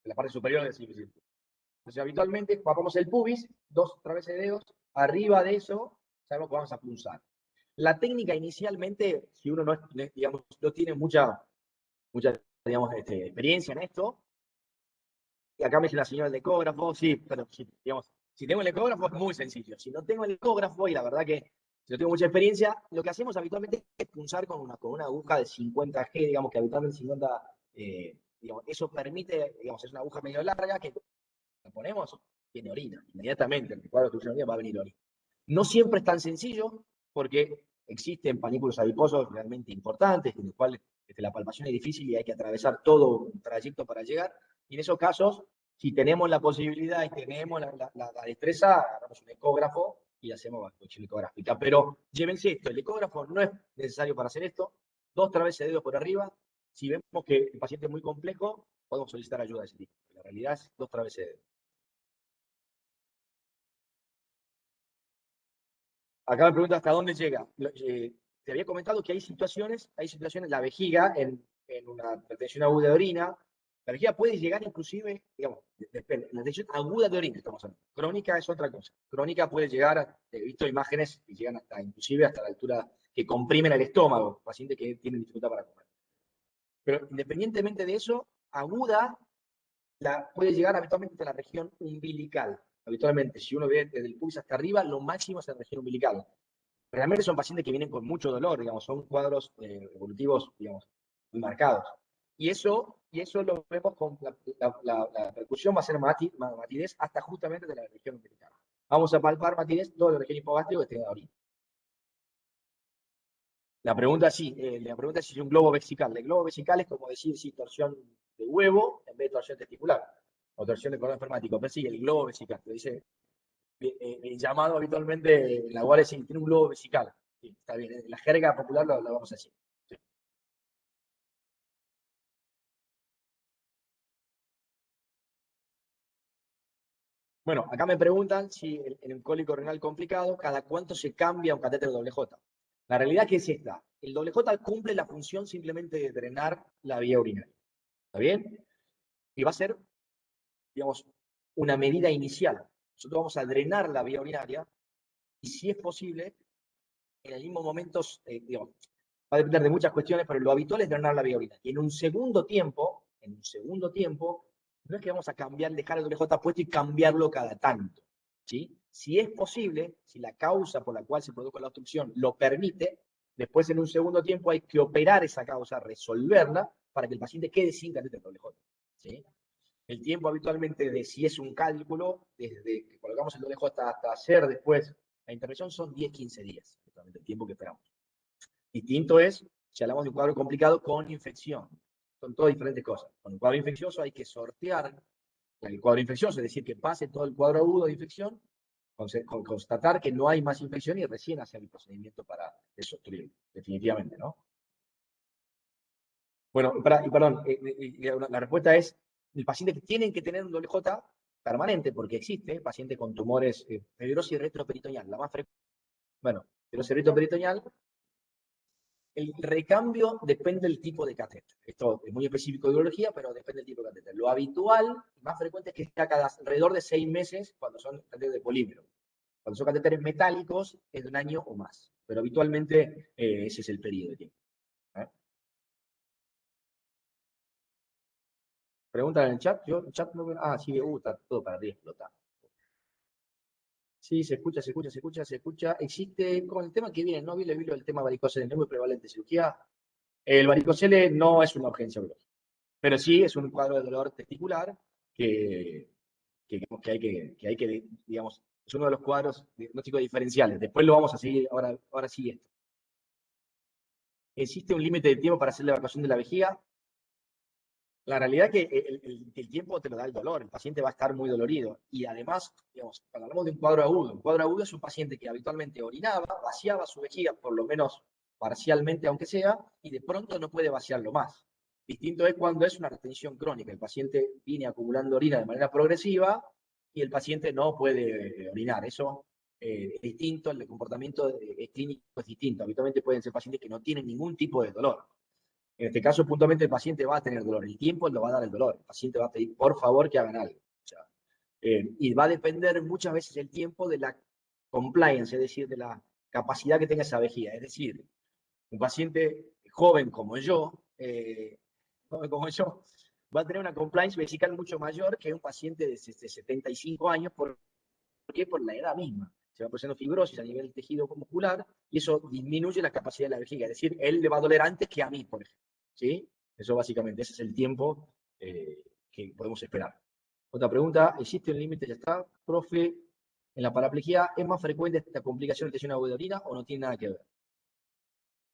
De la parte superior del sínfisis. Entonces, habitualmente, papamos el pubis, 2 traveses de dedos, arriba de eso, sabemos que vamos a punzar. La técnica inicialmente, si uno digamos, no tiene mucha digamos, experiencia en esto, y acá me dice la señora del ecógrafo, sí, pero digamos, si tengo el ecógrafo es muy sencillo. Si no tengo el ecógrafo, y la verdad que si no tengo mucha experiencia, lo que hacemos habitualmente es punzar con una aguja de 50G, digamos que habitualmente 50, digamos, eso permite, digamos, es una aguja medio larga que la ponemos, tiene orina, inmediatamente, el cuadro de obstrucción de orina va a venir orina. No siempre es tan sencillo, porque existen panículos adiposos realmente importantes, en los cuales la palpación es difícil y hay que atravesar todo un trayecto para llegar, y en esos casos, si tenemos la posibilidad y tenemos la destreza, agarramos un ecógrafo y hacemos evaluación ecográfica. Pero llévense esto, el ecógrafo no es necesario para hacer esto, 2 traveses de dedos por arriba. Si vemos que el paciente es muy complejo, podemos solicitar ayuda de ese tipo. La realidad es 2 traveses de dedos. Acá me pregunta hasta dónde llega. Te había comentado que hay situaciones, la vejiga en una retención aguda de orina, la vejiga puede llegar inclusive, digamos, depende, la retención aguda de orina estamos hablando. Crónica es otra cosa. Crónica puede llegar, he visto imágenes que llegan inclusive hasta la altura que comprimen el estómago, pacientes que tienen dificultad para comer. Pero independientemente de eso, aguda puede llegar habitualmente a la región umbilical. Habitualmente, si uno ve desde el pulso hasta arriba, lo máximo es la región umbilical. Realmente son pacientes que vienen con mucho dolor, digamos, son cuadros evolutivos, digamos, muy marcados. Y eso lo vemos con la percusión, va a ser matidez hasta justamente de la región umbilical. Vamos a palpar matidez toda la región hipogástrica que esté en orina. La pregunta es si es un globo vesical. El globo vesical es como decir si torsión de huevo en vez de torsión testicular, o torsión de cordón enfermático, pero sí, el globo vesical. Te dice, llamado habitualmente en la guardia, sí, tiene un globo vesical. Sí, está bien, en la jerga popular lo vamos a decir. Sí. Bueno, acá me preguntan si en el cólico renal complicado, cada cuánto se cambia un catéter doble J. La realidad que es esta. El doble J cumple la función simplemente de drenar la vía urinaria. ¿Está bien? Y va a ser, digamos, una medida inicial. Nosotros vamos a drenar la vía urinaria y, si es posible, en el mismo momento, digamos, va a depender de muchas cuestiones, pero lo habitual es drenar la vía urinaria. Y en un segundo tiempo, no es que vamos a dejar el WJ puesto y cambiarlo cada tanto. ¿Sí? Si es posible, si la causa por la cual se produjo la obstrucción lo permite, después en un segundo tiempo hay que operar esa causa, resolverla, para que el paciente quede sin catéter WJ. ¿Sí? El tiempo habitualmente de si es un cálculo, desde que colocamos el WJ hasta hacer después la intervención, son 10-15 días, el tiempo que esperamos. Distinto es si hablamos de un cuadro complicado con infección. Son todas diferentes cosas. Con un cuadro infeccioso hay que sortear el cuadro infeccioso, es decir, que pase todo el cuadro agudo de infección, constatar que no hay más infección y recién hacer el procedimiento para desobstruir, definitivamente, ¿no? Bueno, perdón, la respuesta es, el paciente que tienen que tener un doble J permanente, porque existe, paciente con tumores, fibrosis retroperitoneal, la más frecuente, bueno, fibrosis retroperitoneal, el recambio depende del tipo de catéter. Esto es muy específico de urología, pero depende del tipo de catéter. Lo habitual, más frecuente, es que sea alrededor de 6 meses cuando son catéteres de polímero. Cuando son catéteres metálicos, es de 1 año o más. Pero habitualmente ese es el periodo de tiempo. Preguntan en el chat. Yo el chat no veo. Ah, sí, está todo para arriba, explota. Sí, se escucha. Existe, con el tema que viene, ¿no? Vi el tema varicocele, no es muy prevalente cirugía. El varicocele no es una urgencia urológica, pero sí es un cuadro de dolor testicular que hay que, digamos, es uno de los cuadros diagnósticos diferenciales. Después lo vamos a seguir, ahora sí esto. ¿Existe un límite de tiempo para hacer la evacuación de la vejiga? La realidad es que el tiempo te lo da el dolor, el paciente va a estar muy dolorido. Y además, digamos, cuando hablamos de un cuadro agudo es un paciente que habitualmente orinaba, vaciaba su vejiga, por lo menos parcialmente, aunque sea, y de pronto no puede vaciarlo más. Distinto es cuando es una retención crónica. El paciente viene acumulando orina de manera progresiva y el paciente no puede orinar. Eso es distinto, el comportamiento clínico es distinto. Habitualmente pueden ser pacientes que no tienen ningún tipo de dolor. En este caso, puntualmente, el paciente va a tener dolor. El tiempo le va a dar el dolor. El paciente va a pedir, por favor, que hagan algo. O sea, y va a depender muchas veces el tiempo de la compliance, es decir, de la capacidad que tenga esa vejiga. Es decir, un paciente joven como yo, va a tener una compliance vesical mucho mayor que un paciente de 75 años. ¿Por qué? Por la edad misma. Se va produciendo fibrosis a nivel del tejido muscular y eso disminuye la capacidad de la vejiga. Es decir, él le va a doler antes que a mí, por ejemplo. ¿Sí? Eso básicamente, ese es el tiempo que podemos esperar. Otra pregunta, ¿existe un límite? Ya está. Profe, ¿en la paraplegia es más frecuente esta complicación de tensión aguda de orina o no tiene nada que ver?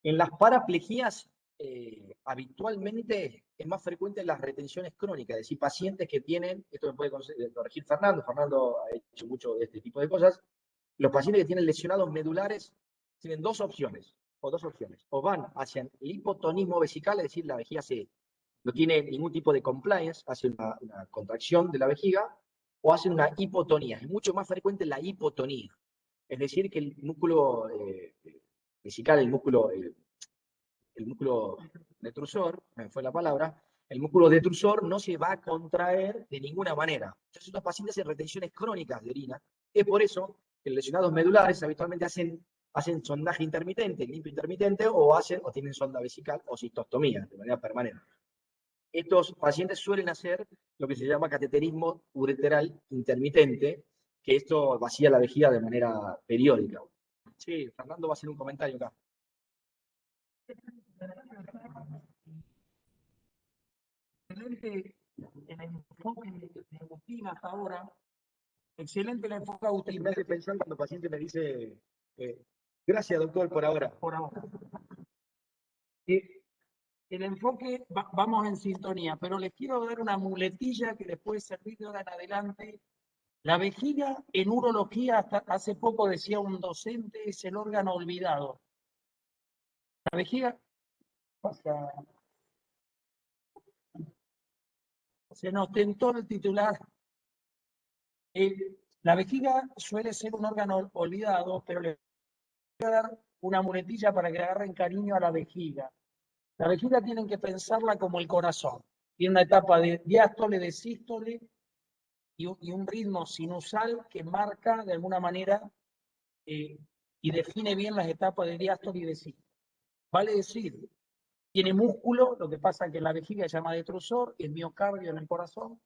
En las paraplegias, habitualmente es más frecuente las retenciones crónicas, es decir, pacientes que tienen, esto me puede corregir Fernando ha hecho mucho de este tipo de cosas, los pacientes que tienen lesionados medulares tienen dos opciones, o van hacia el hipotonismo vesical, es decir, la vejiga no tiene ningún tipo de compliance, hace una contracción de la vejiga, o hacen una hipotonía. Es mucho más frecuente la hipotonía, es decir, que el músculo vesical, el músculo detrusor, fue la palabra, el músculo detrusor no se va a contraer de ninguna manera. Entonces, los pacientes en retenciones crónicas de orina. Es por eso que los lesionados medulares habitualmente hacen sondaje intermitente, limpio intermitente, o tienen sonda vesical o cistostomía de manera permanente. Estos pacientes suelen hacer lo que se llama cateterismo ureteral intermitente, que esto vacía la vejiga de manera periódica. Sí, Fernando va a hacer un comentario acá. Excelente el enfoque de Agustín hasta ahora. Excelente el enfoque de Agustín. Me hace pensar cuando el paciente me dice, gracias doctor por ahora. Por ahora. El enfoque, vamos en sintonía, pero les quiero dar una muletilla que les puede servir de ahora en adelante. La vejiga en urología, hasta hace poco decía un docente, es el órgano olvidado. La vejiga se nos tentó el titular. La vejiga suele ser un órgano olvidado, pero le voy a dar una muletilla para que agarren cariño a la vejiga. La vejiga tienen que pensarla como el corazón. Tiene una etapa de diástole, de sístole y un ritmo sinusal que marca de alguna manera y define bien las etapas de diástole y de sístole. Vale decir, tiene músculo, lo que pasa es que la vejiga se llama detrusor, el miocardio en el corazón,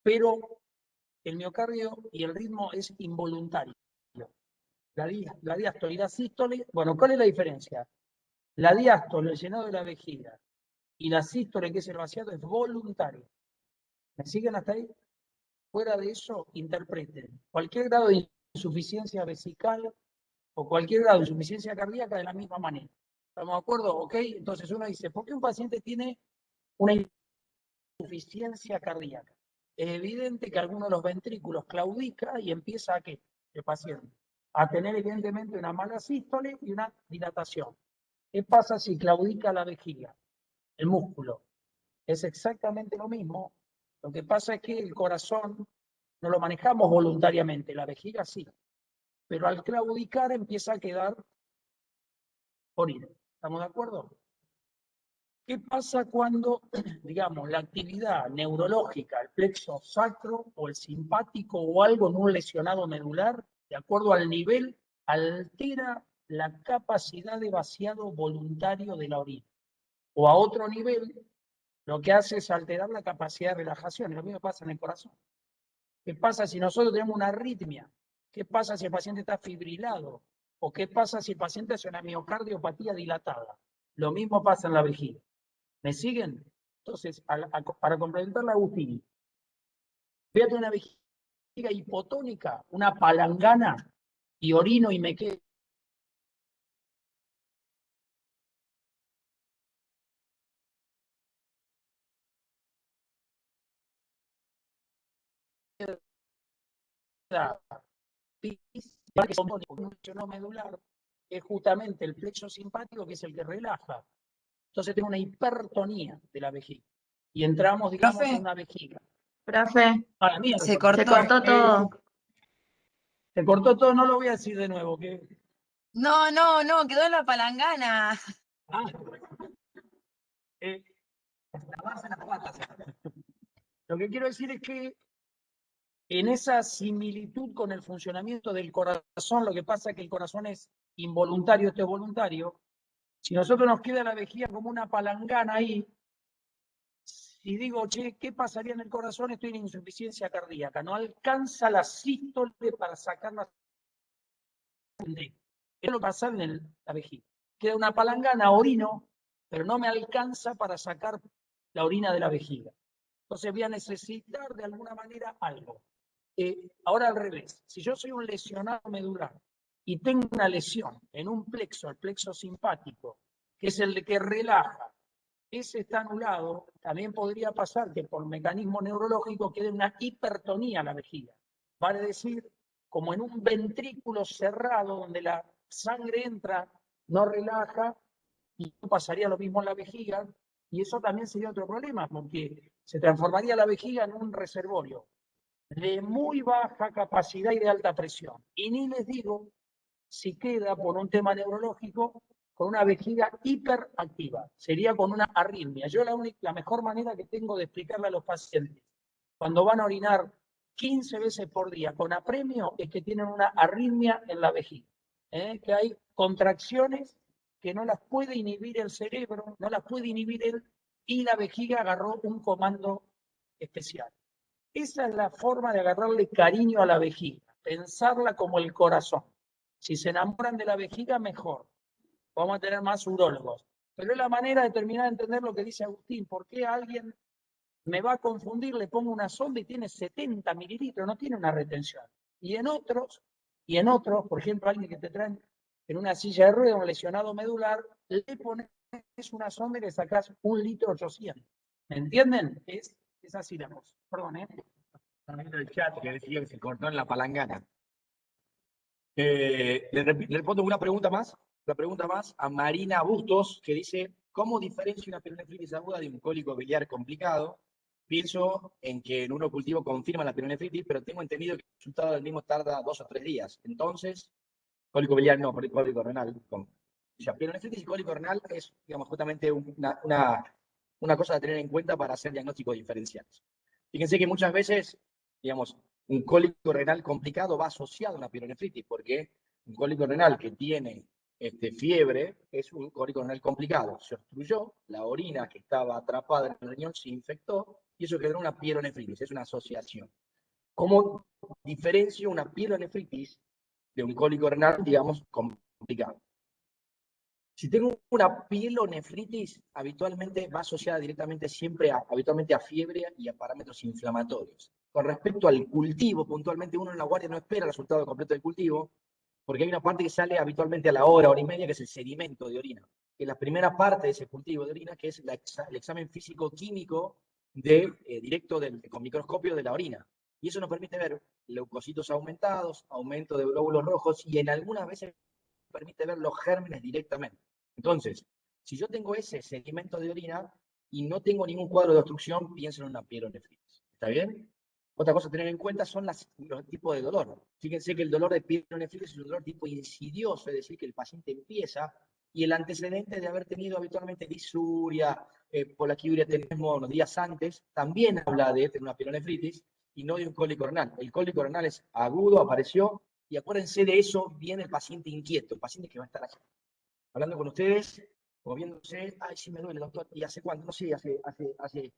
pero el miocardio y el ritmo es involuntario. La diástole y la sístole, bueno, ¿cuál es la diferencia? La diástole, el llenado de la vejiga, y la sístole, que es el vaciado, es voluntario. ¿Me siguen hasta ahí? Fuera de eso, interpreten. Cualquier grado de insuficiencia vesical o cualquier grado de insuficiencia cardíaca de la misma manera. ¿Estamos de acuerdo? ¿Ok? Entonces uno dice, ¿por qué un paciente tiene una insuficiencia cardíaca? es evidente que alguno de los ventrículos claudica y empieza a ¿qué? El paciente a tener evidentemente una mala sístole y una dilatación. ¿Qué pasa si claudica la vejiga? El músculo. Es exactamente lo mismo. Lo que pasa es que el corazón no lo manejamos voluntariamente, la vejiga sí. Pero al claudicar empieza a quedar orina. ¿Estamos de acuerdo? ¿Qué pasa cuando, digamos, la actividad neurológica, el plexo sacro o el simpático o algo en un lesionado medular, de acuerdo al nivel, altera la capacidad de vaciado voluntario de la orina? O a otro nivel, lo que hace es alterar la capacidad de relajación. Y lo mismo pasa en el corazón. ¿Qué pasa si nosotros tenemos una arritmia? ¿Qué pasa si el paciente está fibrilado? ¿O qué pasa si el paciente hace una miocardiopatía dilatada? Lo mismo pasa en la vejiga. ¿Me siguen? Entonces, para complementar la Agustín, voy a tener una vejiga hipotónica, una palangana, y orino y me quedo un medular, es justamente el plexo simpático que es el que relaja. Entonces tengo una hipertonía de la vejiga. Y entramos, digamos, Profe. en una vejiga. Profe, A la mierda. se cortó todo. Se cortó todo, no lo voy a decir de nuevo. Que... No, quedó en la palangana. Ah, lavarse las patas. Lo que quiero decir es que en esa similitud con el funcionamiento del corazón, lo que pasa es que el corazón es involuntario, esto es voluntario. Si nosotros nos queda la vejiga como una palangana ahí, si digo, che, ¿qué pasaría en el corazón? Estoy en insuficiencia cardíaca, no alcanza la sístole para sacar la sangre. Es lo que pasa en la vejiga. Queda una palangana, orino, pero no me alcanza para sacar la orina de la vejiga. Entonces voy a necesitar de alguna manera algo. Ahora al revés, si yo soy un lesionado medular y tengo una lesión en un plexo, el plexo simpático, que es el de que relaja, ese está anulado, también podría pasar que por mecanismo neurológico quede una hipertonía en la vejiga. Vale decir, como en un ventrículo cerrado donde la sangre entra, no relaja, y pasaría lo mismo en la vejiga, y eso también sería otro problema, porque se transformaría la vejiga en un reservorio de muy baja capacidad y de alta presión. Y ni les digo si queda por un tema neurológico con una vejiga hiperactiva, sería con una arritmia. Yo la mejor manera que tengo de explicarle a los pacientes cuando van a orinar 15 veces por día con apremio es que tienen una arritmia en la vejiga, que hay contracciones que no las puede inhibir el cerebro, no las puede inhibir él, y la vejiga agarró un comando especial. Esa es la forma de agarrarle cariño a la vejiga, pensarla como el corazón. Si se enamoran de la vejiga, mejor. Vamos a tener más urólogos. Pero es la manera de terminar de entender lo que dice Agustín. ¿Por qué alguien me va a confundir, le pongo una sonda y tiene 70 mililitros, no tiene una retención? Y en otros, por ejemplo, alguien que te traen en una silla de ruedas, un lesionado medular, le pones una sonda y le sacás 1,8 litros. ¿Me entienden? Es así la cosa. Perdón, En el chat que decía que se cortó en la palangana. Le pongo una pregunta más a Marina Bustos, que dice, ¿cómo diferencia una pielonefritis aguda de un cólico biliar complicado? Pienso en que en un cultivo confirma la pielonefritis, pero tengo entendido que el resultado del mismo tarda 2 o 3 días. Entonces, cólico biliar no, cólico renal. O sea, pielonefritis y cólico renal es, digamos, justamente una cosa a tener en cuenta para hacer diagnósticos diferenciales. Fíjense que muchas veces, digamos, un cólico renal complicado va asociado a una pielonefritis, porque un cólico renal que tiene fiebre es un cólico renal complicado. Se obstruyó, la orina que estaba atrapada en el riñón se infectó y eso generó una pielonefritis, es una asociación. ¿Cómo diferencio una pielonefritis de un cólico renal, digamos, complicado? Si tengo una pielonefritis, habitualmente va asociada directamente siempre habitualmente a fiebre y a parámetros inflamatorios. Con respecto al cultivo, puntualmente uno en la guardia no espera el resultado completo del cultivo, porque hay una parte que sale habitualmente a la hora y media, que es el sedimento de orina. Que es la primera parte de ese cultivo de orina, que es el examen físico-químico directo con microscopio de la orina. Y eso nos permite ver leucocitos aumentados, aumento de glóbulos rojos, y en algunas veces permite ver los gérmenes directamente. Entonces, si yo tengo ese sedimento de orina y no tengo ningún cuadro de obstrucción, pienso en una pielonefritis. ¿Está bien? Otra cosa a tener en cuenta son los tipos de dolor. Fíjense que el dolor de pielonefritis es un dolor tipo insidioso, es decir, que el paciente empieza y el antecedente de haber tenido habitualmente disuria, polaquiuria tenemos unos días antes, también habla de tener una pielonefritis y no de un cólico renal. El cólico renal es agudo, apareció, y acuérdense de eso, viene el paciente inquieto, el paciente que va a estar así, hablando con ustedes, moviéndose, ay, sí me duele, doctor, ¿y hace cuánto? No sé, hace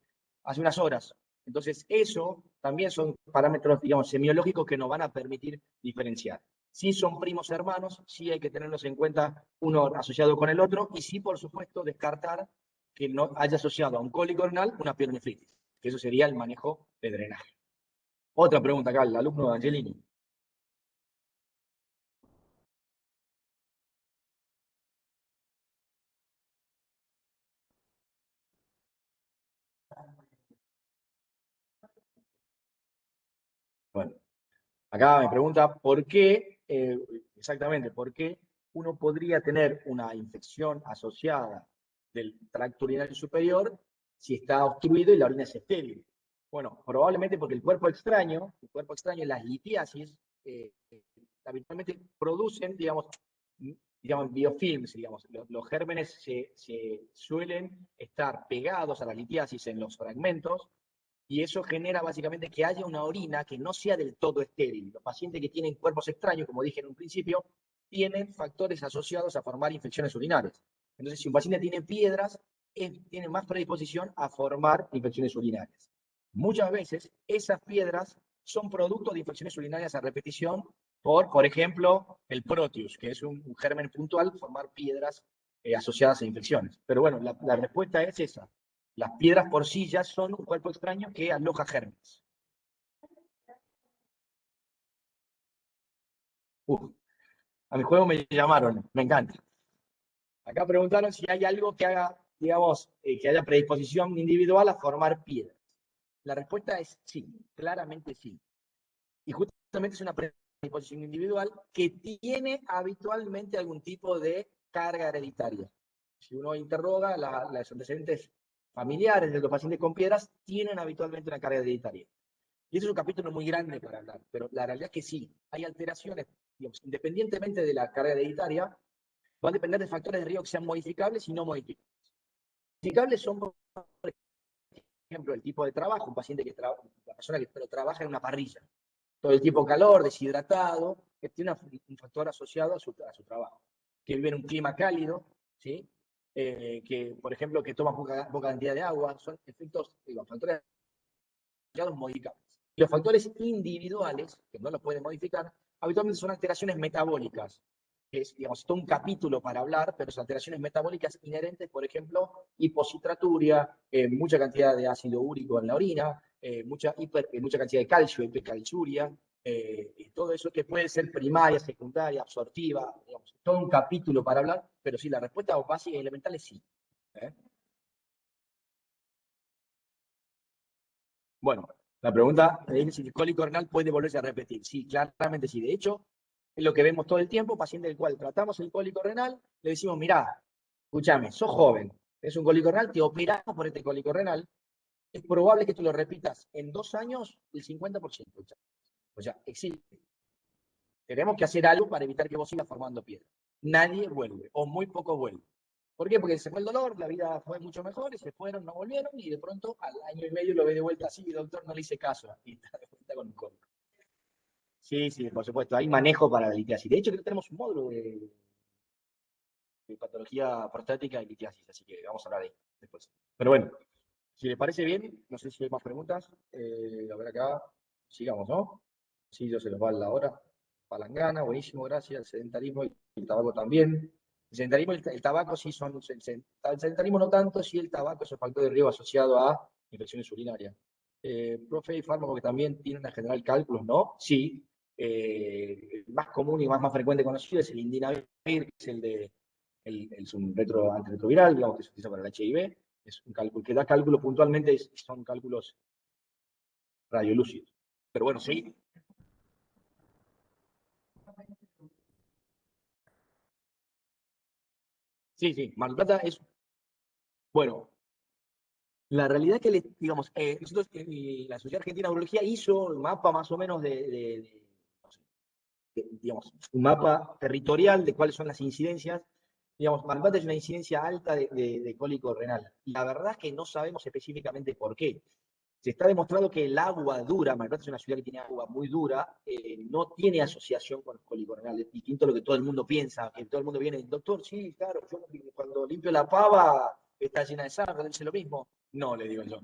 unas horas. Entonces, eso también son parámetros, digamos, semiológicos que nos van a permitir diferenciar. Sí son primos hermanos, sí hay que tenerlos en cuenta uno asociado con el otro, y sí, por supuesto, descartar que no haya asociado a un cólico renal una pielonefritis, que eso sería el manejo de drenaje. Otra pregunta acá, el alumno de Angelini. Bueno, acá me pregunta por qué, exactamente, por qué uno podría tener una infección asociada del tracto urinario superior si está obstruido y la orina es estéril. Bueno, probablemente porque el cuerpo extraño, las litiasis, habitualmente producen, digamos, biofilms, digamos. Los gérmenes se suelen estar pegados a las litiasis en los fragmentos, y eso genera básicamente que haya una orina que no sea del todo estéril. Los pacientes que tienen cuerpos extraños, como dije en un principio, tienen factores asociados a formar infecciones urinarias. Entonces, si un paciente tiene piedras, tiene más predisposición a formar infecciones urinarias. Muchas veces, esas piedras son producto de infecciones urinarias a repetición por ejemplo, el Proteus, que es un germen puntual, formar piedras asociadas a infecciones. Pero bueno, la respuesta es esa. Las piedras por sí ya son un cuerpo extraño que aloja gérmenes. A mi juego me llamaron, me encanta. Acá preguntaron si hay algo que haga, digamos, que haya predisposición individual a formar piedras. La respuesta es sí, claramente sí. Y justamente es una predisposición individual que tiene habitualmente algún tipo de carga hereditaria. Si uno interroga, los antecedentes familiares de los pacientes con piedras tienen habitualmente una carga hereditaria. Y eso es un capítulo muy grande para hablar, pero la realidad es que sí, hay alteraciones, digamos, independientemente de la carga hereditaria, va a depender de factores de riesgo que sean modificables y no modificables. Modificables son, por ejemplo, el tipo de trabajo, un paciente la persona que trabaja en una parrilla, todo el tiempo calor, deshidratado, que tiene un factor asociado a su trabajo, que vive en un clima cálido, ¿sí? Que, por ejemplo, que toma poca cantidad de agua, son efectos, factores modificables. Y los factores individuales, que no los pueden modificar, habitualmente son alteraciones metabólicas, que es, digamos, todo un capítulo para hablar, pero son alteraciones metabólicas inherentes, por ejemplo, hipocitraturia, mucha cantidad de ácido úrico en la orina, mucha cantidad de calcio, hipercalciuria, todo eso que puede ser primaria, secundaria, absortiva, digamos, todo un capítulo para hablar, pero sí, la respuesta básica y elemental es sí. Bueno, la pregunta es si el cólico renal puede volverse a repetir. Sí, claramente sí. De hecho, es lo que vemos todo el tiempo, paciente del cual tratamos el cólico renal, le decimos, mirá, escúchame, sos joven, es un cólico renal, te operamos por este cólico renal, es probable que tú lo repitas en 2 años el 50%. O sea, existe. Tenemos que hacer algo para evitar que vos sigas formando piedra. Nadie vuelve, o muy poco vuelve. ¿Por qué? Porque se fue el dolor, la vida fue mucho mejor, y se fueron, no volvieron, y de pronto al año y medio lo ve de vuelta así, doctor, no le hice caso, y está de vuelta con un cólico. Sí, sí, por supuesto, hay manejo para la litiasis. De hecho, creo que tenemos un módulo de patología prostática y litiasis, así que vamos a hablar de ahí después. Pero bueno, si les parece bien, no sé si hay más preguntas. A ver acá, sigamos, ¿no? Sí, yo se los va la hora. Palangana, buenísimo, gracias. El sedentarismo y el tabaco también. El sedentarismo y el tabaco sí son. El sedentarismo no tanto, sí el tabaco es un factor de riesgo asociado a infecciones urinarias. Profe, hay fármacos que también tienen en general cálculos, ¿no? Sí. El más común y más frecuente conocido es el indinavir, que es es un antirretroviral, digamos, que se utiliza para el HIV. Es un cálculo que da cálculo puntualmente, son cálculos radiolúcidos. Pero bueno, sí. Sí, Mar del Plata es, bueno, la realidad que, digamos, nosotros, la Sociedad Argentina de Urología hizo un mapa más o menos no sé, digamos, un mapa territorial de cuáles son las incidencias. Digamos, Mar del Plata es una incidencia alta de cólico renal. Y la verdad es que no sabemos específicamente por qué. Se está demostrado que el agua dura, Mar del Plata es una ciudad que tiene agua muy dura, no tiene asociación con los cólicos renales, distinto a lo que todo el mundo piensa, que todo el mundo viene, doctor, sí, claro, yo cuando limpio la pava está llena de sangre, dice lo mismo. No, le digo yo.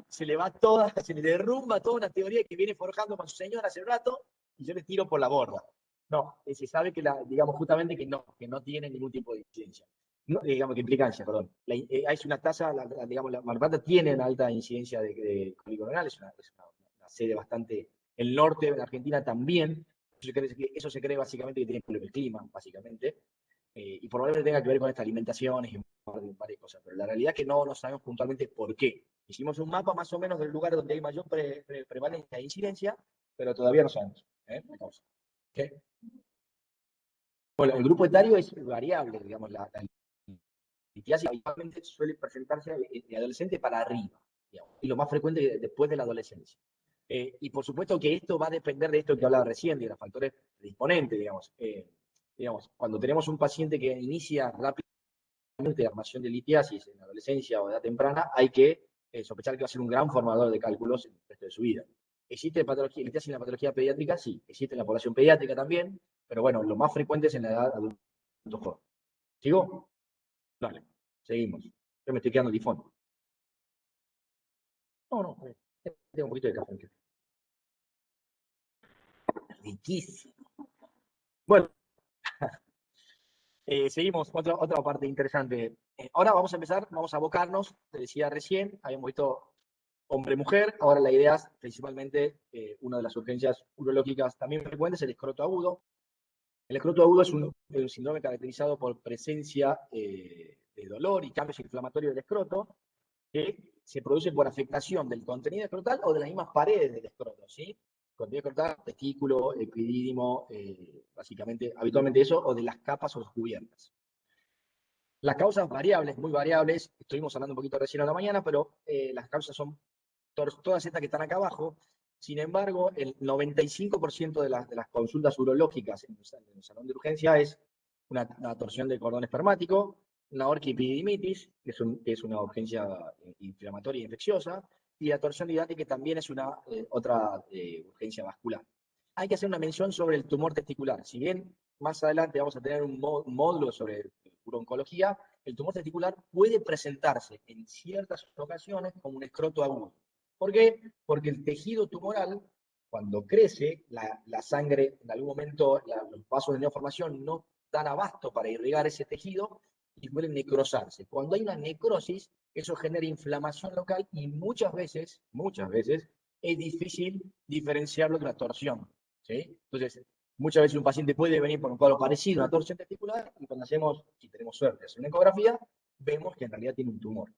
Se le va toda, se le derrumba toda una teoría que viene forjando con su señora hace rato y yo le tiro por la borda. No, se sabe que, digamos, justamente que no tiene ningún tipo de incidencia. No, digamos que implicancia, perdón. Es una tasa, digamos, la Mar del Plata tiene una alta incidencia de cólico renal, es una sede bastante. El norte de la Argentina también. Eso se cree básicamente que tiene que ver con el clima, básicamente. Y probablemente tenga que ver con esta alimentación y varias cosas. Pero la realidad es que no sabemos puntualmente por qué. Hicimos un mapa más o menos del lugar donde hay mayor prevalencia e incidencia, pero todavía no sabemos. ¿Okay? Bueno, el grupo etario es variable, digamos, la litiasis habitualmente suele presentarse de adolescente para arriba, digamos, y lo más frecuente después de la adolescencia. Y por supuesto que esto va a depender de esto que hablaba recién, de los factores predisponentes, digamos, cuando tenemos un paciente que inicia rápidamente armación de litiasis en la adolescencia o edad temprana, hay que sospechar que va a ser un gran formador de cálculos en el resto de su vida. ¿Existe litiasis en la patología pediátrica? Sí. ¿Existe en la población pediátrica también? Pero bueno, lo más frecuente es en la edad adulto joven. ¿Sigo? Dale, seguimos. Yo me estoy quedando tifón. No, tengo un poquito de café. Riquísimo. Bueno, seguimos. Otra parte interesante. Ahora vamos a empezar, vamos a abocarnos, te decía recién, habíamos visto hombre-mujer, ahora la idea es principalmente una de las urgencias urológicas también frecuentes, el escroto agudo. El escroto agudo es un síndrome caracterizado por presencia de dolor y cambios inflamatorios del escroto, que se produce por afectación del contenido escrotal o de las mismas paredes del escroto, ¿sí? Contenido escrotal, testículo, epidídimo, básicamente, habitualmente eso, o de las capas o las cubiertas. Las causas variables, muy variables, estuvimos hablando un poquito recién a la mañana, pero las causas son todas estas que están acá abajo. Sin embargo, el 95% de las consultas urológicas en el salón de urgencia es una torsión del cordón espermático, una orquiepididimitis, que es una urgencia inflamatoria e infecciosa, y la torsión hidrática, que también es otra urgencia vascular. Hay que hacer una mención sobre el tumor testicular. Si bien más adelante vamos a tener un módulo sobre urooncología, el tumor testicular puede presentarse en ciertas ocasiones como un escroto agudo. ¿Por qué? Porque el tejido tumoral, cuando crece, la sangre, en algún momento, los vasos de neoformación no dan abasto para irrigar ese tejido y suelen necrosarse. Cuando hay una necrosis, eso genera inflamación local y muchas veces, es difícil diferenciarlo de una torsión. ¿Sí? Entonces, muchas veces un paciente puede venir por un cuadro parecido a una torsión testicular y cuando hacemos, si tenemos suerte, hacer una ecografía, vemos que en realidad tiene un tumor.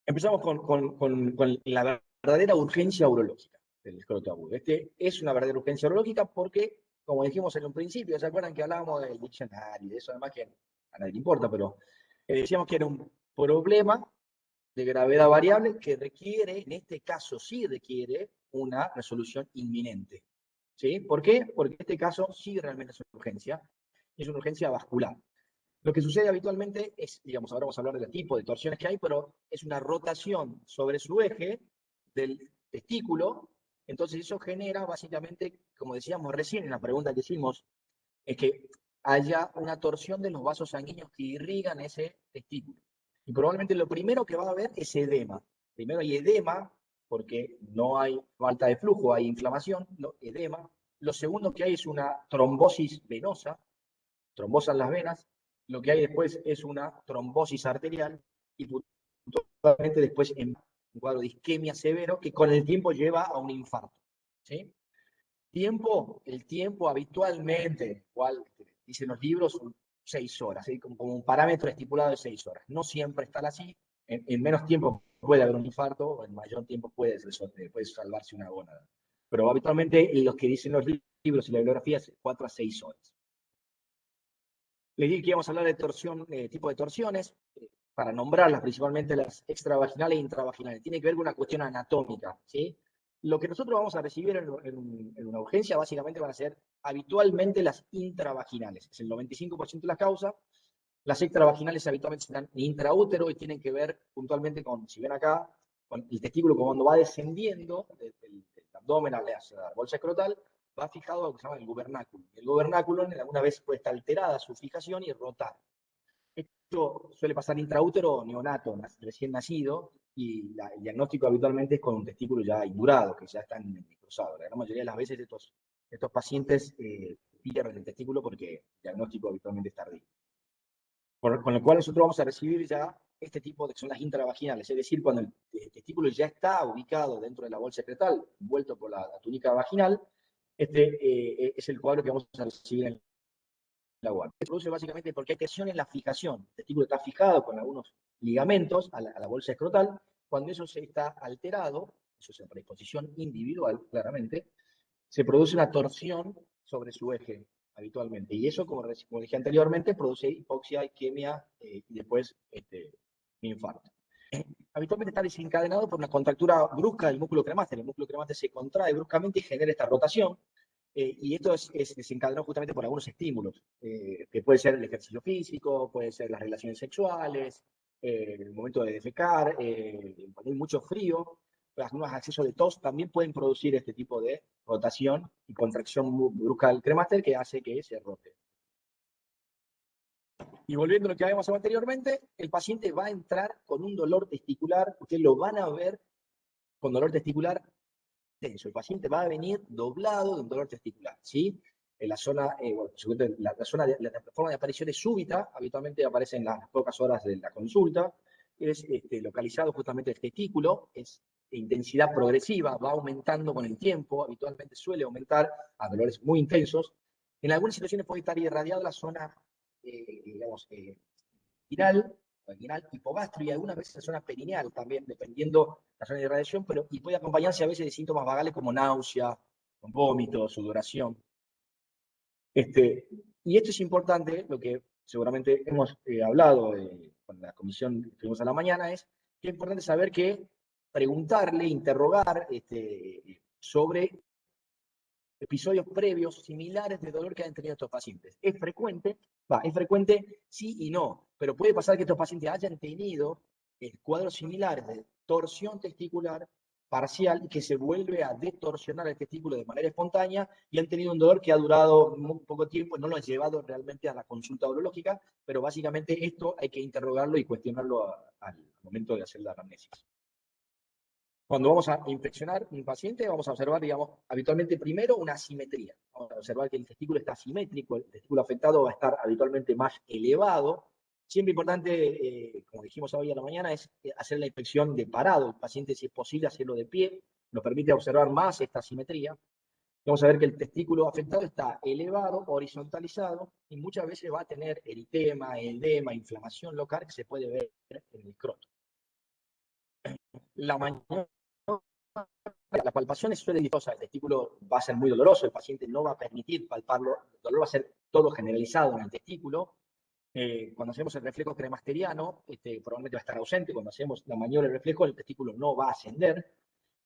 Empezamos con la verdadera urgencia urológica del escroto agudo. Este es una verdadera urgencia urológica porque, como dijimos en un principio, ¿se acuerdan que hablábamos del diccionario y de eso? Además que a nadie le importa, pero decíamos que era un problema de gravedad variable que requiere, en este caso sí requiere, una resolución inminente. ¿Sí? ¿Por qué? Porque en este caso sí realmente es una urgencia vascular. Lo que sucede habitualmente es, digamos, ahora vamos a hablar del tipo de torsiones que hay, pero es una rotación sobre su eje del testículo, entonces eso genera básicamente, como decíamos recién en la pregunta que hicimos, es que haya una torsión de los vasos sanguíneos que irrigan ese testículo. Y probablemente lo primero que va a haber es edema. Primero hay edema, porque no hay falta de flujo, hay inflamación, no, edema. Lo segundo que hay es una trombosis venosa, trombosan las venas. Lo que hay después es una trombosis arterial y puntualmente después en un cuadro de isquemia severo que con el tiempo lleva a un infarto. ¿Sí? El tiempo habitualmente, igual dicen los libros, 6 horas, ¿sí? Como un parámetro estipulado de 6 horas. No siempre está así. En menos tiempo puede haber un infarto, o en mayor tiempo puede salvarse una gónada. Pero habitualmente los que dicen los libros y la bibliografía es 4 a 6 horas. Les dije que íbamos a hablar de torsión, tipo de torsiones, para nombrarlas, principalmente las extravaginales e intravaginales. Tiene que ver con una cuestión anatómica, ¿sí? Lo que nosotros vamos a recibir en una urgencia básicamente van a ser habitualmente las intravaginales. Es el 95% de las causas. Las extravaginales habitualmente están intraútero y tienen que ver puntualmente con, si ven acá, con el testículo cuando va descendiendo del abdomen hacia la bolsa escrotal, va fijado a lo que se llama el gubernáculo. El gubernáculo alguna vez puede estar alterada su fijación y rotar. Esto suele pasar intraútero o neonato, recién nacido, y el diagnóstico habitualmente es con un testículo ya indurado, que ya están necrosados. La gran mayoría de las veces estos pacientes pierden el testículo porque el diagnóstico habitualmente es tardío. Con lo cual nosotros vamos a recibir ya este tipo de que son las intravaginales, es decir, cuando el testículo ya está ubicado dentro de la bolsa secretal, envuelto por la túnica vaginal, es el cuadro que vamos a recibir en la guardia. Se produce básicamente porque hay tensión en la fijación. El testículo está fijado con algunos ligamentos a la bolsa escrotal. Cuando eso se está alterado, eso es en predisposición individual, claramente, se produce una torsión sobre su eje habitualmente. Y eso, como dije anteriormente, produce hipoxia, isquemia y después infarto. Habitualmente está desencadenado por una contractura brusca del músculo cremaster. El músculo cremaster se contrae bruscamente y genera esta rotación. Y esto es desencadenado justamente por algunos estímulos, que puede ser el ejercicio físico, puede ser las relaciones sexuales, el momento de defecar, cuando hay mucho frío, algunos accesos de tos también pueden producir este tipo de rotación y contracción brusca del cremaster que hace que se rote. Y volviendo a lo que habíamos hablado anteriormente, el paciente va a entrar con un dolor testicular, ustedes lo van a ver con dolor testicular tenso. El paciente va a venir doblado de un dolor testicular, ¿sí? En la zona, la forma de aparición es súbita, habitualmente aparece en las pocas horas de la consulta, es localizado justamente el testículo, es de intensidad progresiva, va aumentando con el tiempo, habitualmente suele aumentar a dolores muy intensos. En algunas situaciones puede estar irradiado la zona, digamos, vaginal, hipogastro y algunas veces la zona perineal también, dependiendo la zona de irradiación, y puede acompañarse a veces de síntomas vagales como náusea, vómito, sudoración. Y esto es importante, lo que seguramente hemos hablado con la comisión que tuvimos a la mañana, es que es importante saber que preguntarle, interrogar sobre episodios previos similares de dolor que han tenido estos pacientes. Es frecuente sí y no, pero puede pasar que estos pacientes hayan tenido cuadros similares de torsión testicular parcial y que se vuelve a detorsionar el testículo de manera espontánea y han tenido un dolor que ha durado muy poco tiempo, no lo han llevado realmente a la consulta urológica, pero básicamente esto hay que interrogarlo y cuestionarlo al momento de hacer la anamnesis. Cuando vamos a inspeccionar un paciente, vamos a observar, digamos, habitualmente primero una asimetría. Vamos a observar que el testículo está asimétrico, el testículo afectado va a estar habitualmente más elevado. Siempre importante, como dijimos hoy a la mañana, es hacer la inspección de parado. El paciente, si es posible, hacerlo de pie, nos permite observar más esta asimetría. Vamos a ver que el testículo afectado está elevado, horizontalizado, y muchas veces va a tener eritema, edema, inflamación local que se puede ver en el escroto. La palpación suele difusa, el testículo va a ser muy doloroso, el paciente no va a permitir palparlo, el dolor va a ser todo generalizado en el testículo. Cuando hacemos el reflejo cremasteriano, probablemente va a estar ausente. Cuando hacemos la maniobra de reflejo, el testículo no va a ascender.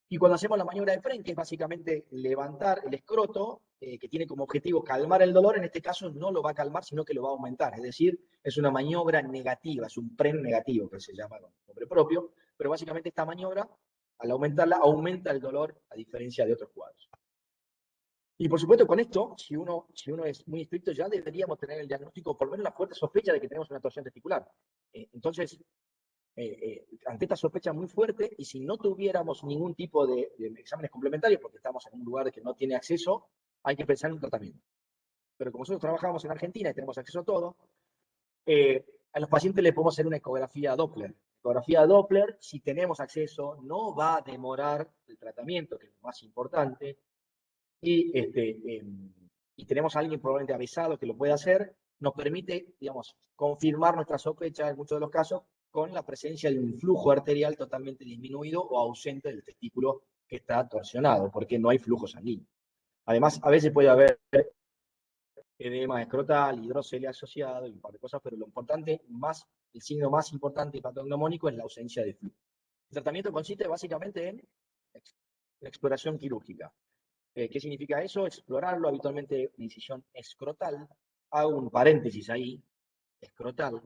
Y cuando hacemos la maniobra de French, que es básicamente levantar el escroto, que tiene como objetivo calmar el dolor, en este caso no lo va a calmar, sino que lo va a aumentar. Es decir, es una maniobra negativa, es un PREN negativo, que se llama con nombre propio, pero básicamente esta maniobra, al aumentarla, aumenta el dolor a diferencia de otros cuadros. Y por supuesto, con esto, si uno es muy estricto, ya deberíamos tener el diagnóstico, por lo menos la fuerte sospecha de que tenemos una torsión testicular. Entonces, ante esta sospecha muy fuerte, y si no tuviéramos ningún tipo de exámenes complementarios, porque estamos en un lugar que no tiene acceso, hay que pensar en un tratamiento. Pero como nosotros trabajamos en Argentina y tenemos acceso a todo, a los pacientes les podemos hacer una ecografía Doppler. Ecografía Doppler, si tenemos acceso, no va a demorar el tratamiento, que es lo más importante, y tenemos a alguien probablemente avisado que lo puede hacer, nos permite, digamos, confirmar nuestra sospecha en muchos de los casos con la presencia de un flujo arterial totalmente disminuido o ausente del testículo que está torsionado, porque no hay flujo sanguíneo. Además, a veces puede haber edema escrotal, hidrocelia asociado y un par de cosas, pero lo importante, el signo más importante patognomónico es la ausencia de flujo. El tratamiento consiste básicamente en exploración quirúrgica. ¿Qué significa eso? Explorarlo, habitualmente incisión escrotal. Hago un paréntesis ahí, escrotal.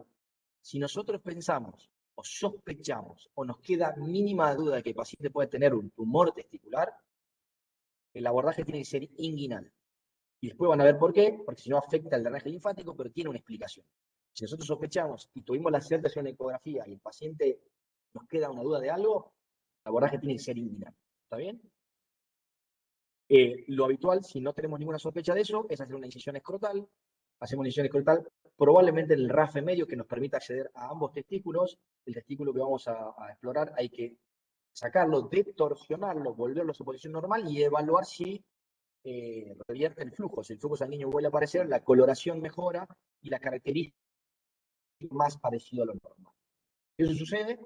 Si nosotros pensamos o sospechamos o nos queda mínima duda de que el paciente puede tener un tumor testicular, el abordaje tiene que ser inguinal. Y después van a ver por qué, porque si no afecta el drenaje linfático, pero tiene una explicación. Si nosotros sospechamos y tuvimos la certeza en ecografía y el paciente nos queda una duda de algo, el abordaje tiene que ser inguinal. ¿Está bien? Lo habitual, si no tenemos ninguna sospecha de eso, es hacer una incisión escrotal. Hacemos una incisión escrotal probablemente en el rafe medio que nos permita acceder a ambos testículos. El testículo que vamos a explorar hay que sacarlo, detorsionarlo, volverlo a su posición normal y evaluar si revierte el flujo. Si el flujo sanguíneo vuelve a aparecer, la coloración mejora y la característica más parecido a lo normal. Si eso sucede,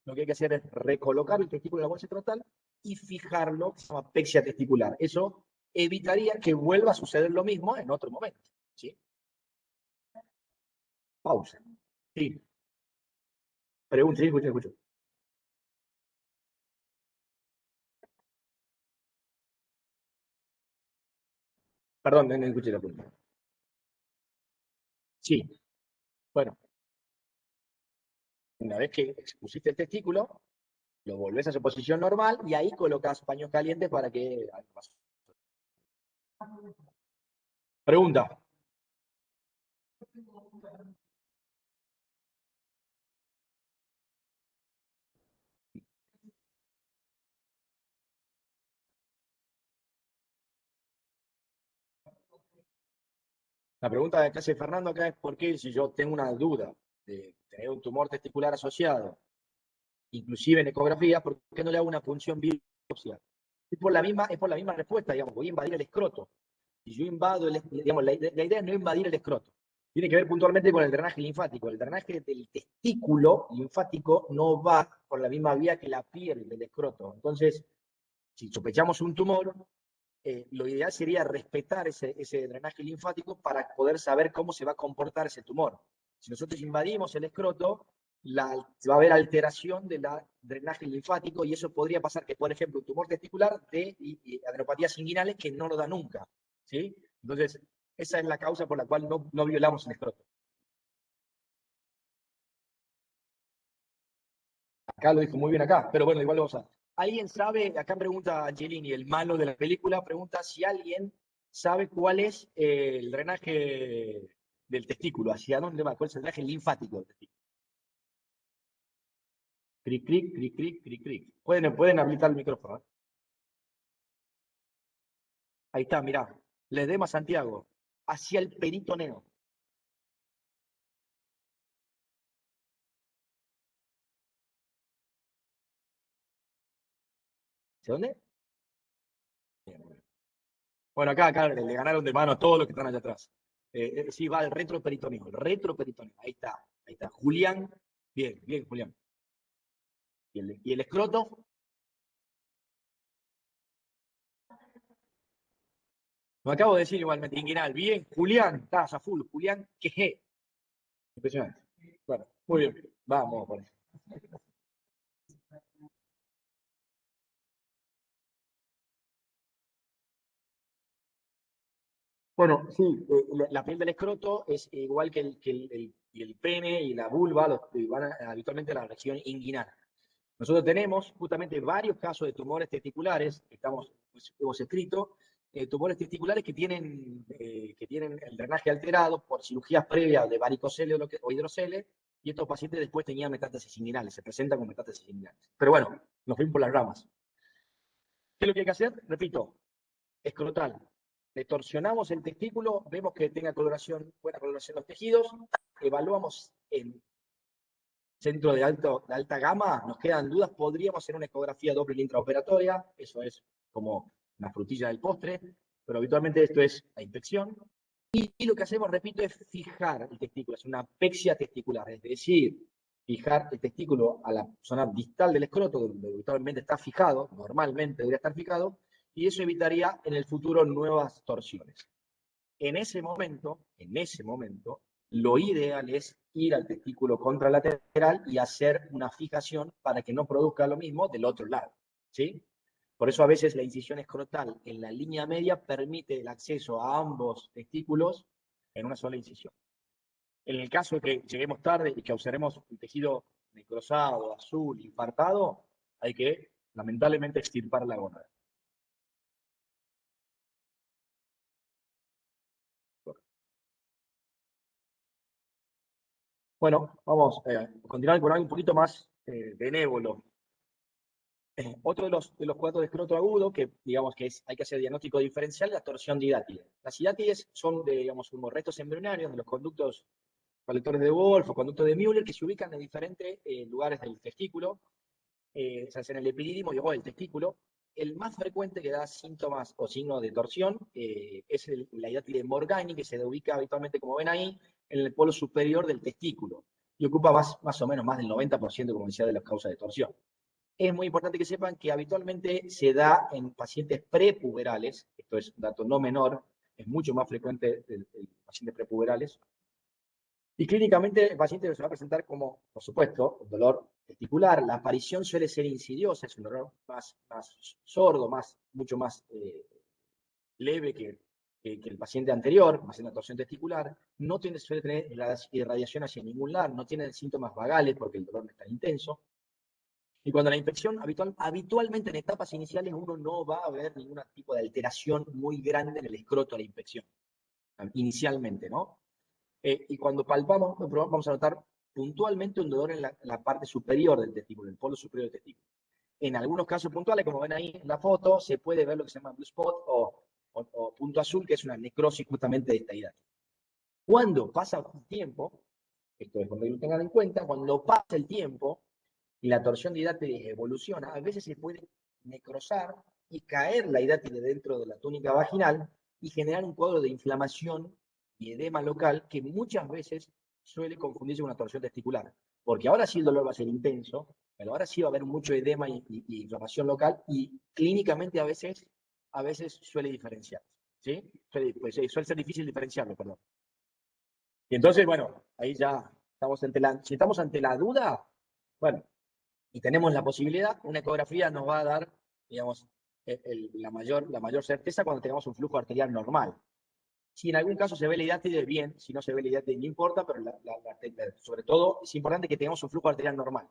lo que hay que hacer es recolocar el testículo en la bolsa escrotal y fijarlo, que se llama pexia testicular. Eso evitaría que vuelva a suceder lo mismo en otro momento. ¿Sí? Pausa. Sí. Pregunta, sí, escucho. Perdón, no escuché la pregunta. Sí. Bueno, una vez que expusiste el testículo, lo volvés a su posición normal y ahí colocas paños calientes para que... Pregunta. La pregunta que hace Fernando acá es por qué si yo tengo una duda de tener un tumor testicular asociado, inclusive en ecografía, ¿por qué no le hago una punción biopsia? Es por la misma respuesta, digamos, voy a invadir el escroto. Si yo invado, digamos, la idea es no invadir el escroto. Tiene que ver puntualmente con el drenaje linfático. El drenaje del testículo linfático no va por la misma vía que la piel del escroto. Entonces, si sospechamos un tumor, lo ideal sería respetar ese drenaje linfático para poder saber cómo se va a comportar ese tumor. Si nosotros invadimos el escroto, va a haber alteración del drenaje linfático y eso podría pasar que, por ejemplo, un tumor testicular de adenopatías inguinales que no lo da nunca. ¿Sí? Entonces, esa es la causa por la cual no violamos el escroto. Acá lo dijo muy bien acá, pero bueno, igual lo vamos a... ¿Alguien sabe, acá pregunta Angelini, el malo de la película, pregunta si alguien sabe cuál es el drenaje del testículo, hacia dónde va, cuál es el drenaje linfático del testículo? Cric, cric, cric, cric, cric, cric. Pueden habilitar el micrófono. ¿Eh? Ahí está, mirá. Ledema Santiago, hacia el peritoneo. ¿Hacia dónde? Bien, bien. Bueno, acá le ganaron de mano a todos los que están allá atrás. Sí, va el retroperitoneo, Ahí está. Julián, bien, Julián. ¿Y el escroto? Lo acabo de decir igualmente, inguinal. Bien, Julián, estás a full. Julián, quejé. Impresionante. Bueno, muy bien. Vamos por ahí. Bueno, sí, la piel del escroto es igual que el pene y la vulva, van habitualmente a la región inguinal. Nosotros tenemos justamente varios casos de tumores testiculares, hemos escrito, tumores testiculares que tienen el drenaje alterado por cirugías previas de varicocele o hidrocele, y estos pacientes después tenían metástasis inguinales, se presentan con metástasis inguinales. Pero bueno, nos fuimos por las ramas. ¿Qué es lo que hay que hacer? Repito, escrotal. Torsionamos el testículo, vemos que tenga buena coloración los tejidos, evaluamos en centro de alta gama, nos quedan dudas, podríamos hacer una ecografía Doppler intraoperatoria, eso es como una frutilla del postre, pero habitualmente esto es la inspección. Y lo que hacemos, repito, es fijar el testículo, es una apexia testicular, es decir, fijar el testículo a la zona distal del escroto, donde habitualmente está fijado, normalmente debería estar fijado, y eso evitaría en el futuro nuevas torsiones. En ese momento, lo ideal es ir al testículo contralateral y hacer una fijación para que no produzca lo mismo del otro lado, ¿sí? Por eso a veces la incisión escrotal en la línea media permite el acceso a ambos testículos en una sola incisión. En el caso de que lleguemos tarde y que observemos un tejido necrosado, azul, infartado, hay que lamentablemente extirpar la gónada. Bueno, vamos a continuar con algo un poquito más benévolo. Otro de los cuadros de escroto agudo, que digamos que hay que hacer diagnóstico diferencial, la torsión didáctile. Las idátides son, digamos, como restos embrionarios de los conductos colectores de Wolff o conductos de Müller que se ubican en diferentes lugares del testículo, se hace en el epidídimo y o el testículo. El más frecuente que da síntomas o signos de torsión es la idátide Morgagni, que se ubica habitualmente, como ven ahí, en el polo superior del testículo y ocupa más o menos más del 90%, como decía, de las causas de torsión. Es muy importante que sepan que habitualmente se da en pacientes prepuberales, esto es un dato no menor, es mucho más frecuente en pacientes prepuberales, y clínicamente el paciente se va a presentar como, por supuesto, un dolor testicular. La aparición suele ser insidiosa, es un dolor más sordo, mucho más leve que el paciente anterior, más en la torsión testicular. No suele tener irradiación hacia ningún lado, no tiene síntomas vagales porque el dolor no es tan intenso. Y cuando la infección, habitualmente en etapas iniciales, uno no va a ver ningún tipo de alteración muy grande en el escroto de la infección, inicialmente, ¿no? Y cuando palpamos, vamos a notar puntualmente un dolor en la parte superior del testículo, en el polo superior del testículo. En algunos casos puntuales, como ven ahí en la foto, se puede ver lo que se llama blue spot o punto azul, que es una necrosis justamente de esta idea. Cuando pasa el tiempo, esto es cuando lo tengan en cuenta, cuando pasa el tiempo y la torsión de hidátide evoluciona, a veces se puede necrosar y caer la hidátide dentro de la túnica vaginal y generar un cuadro de inflamación y edema local que muchas veces suele confundirse con una torsión testicular. Porque ahora sí el dolor va a ser intenso, pero ahora sí va a haber mucho edema y inflamación local y clínicamente a veces suele diferenciarse. ¿Sí? Suele ser difícil diferenciarlo, perdón. Y entonces, bueno, ahí ya si estamos ante la duda, bueno, y tenemos la posibilidad, una ecografía nos va a dar, digamos, la mayor certeza cuando tengamos un flujo arterial normal. Si en algún caso se ve la hidátide, bien, si no se ve la hidátide, no importa, pero sobre todo es importante que tengamos un flujo arterial normal.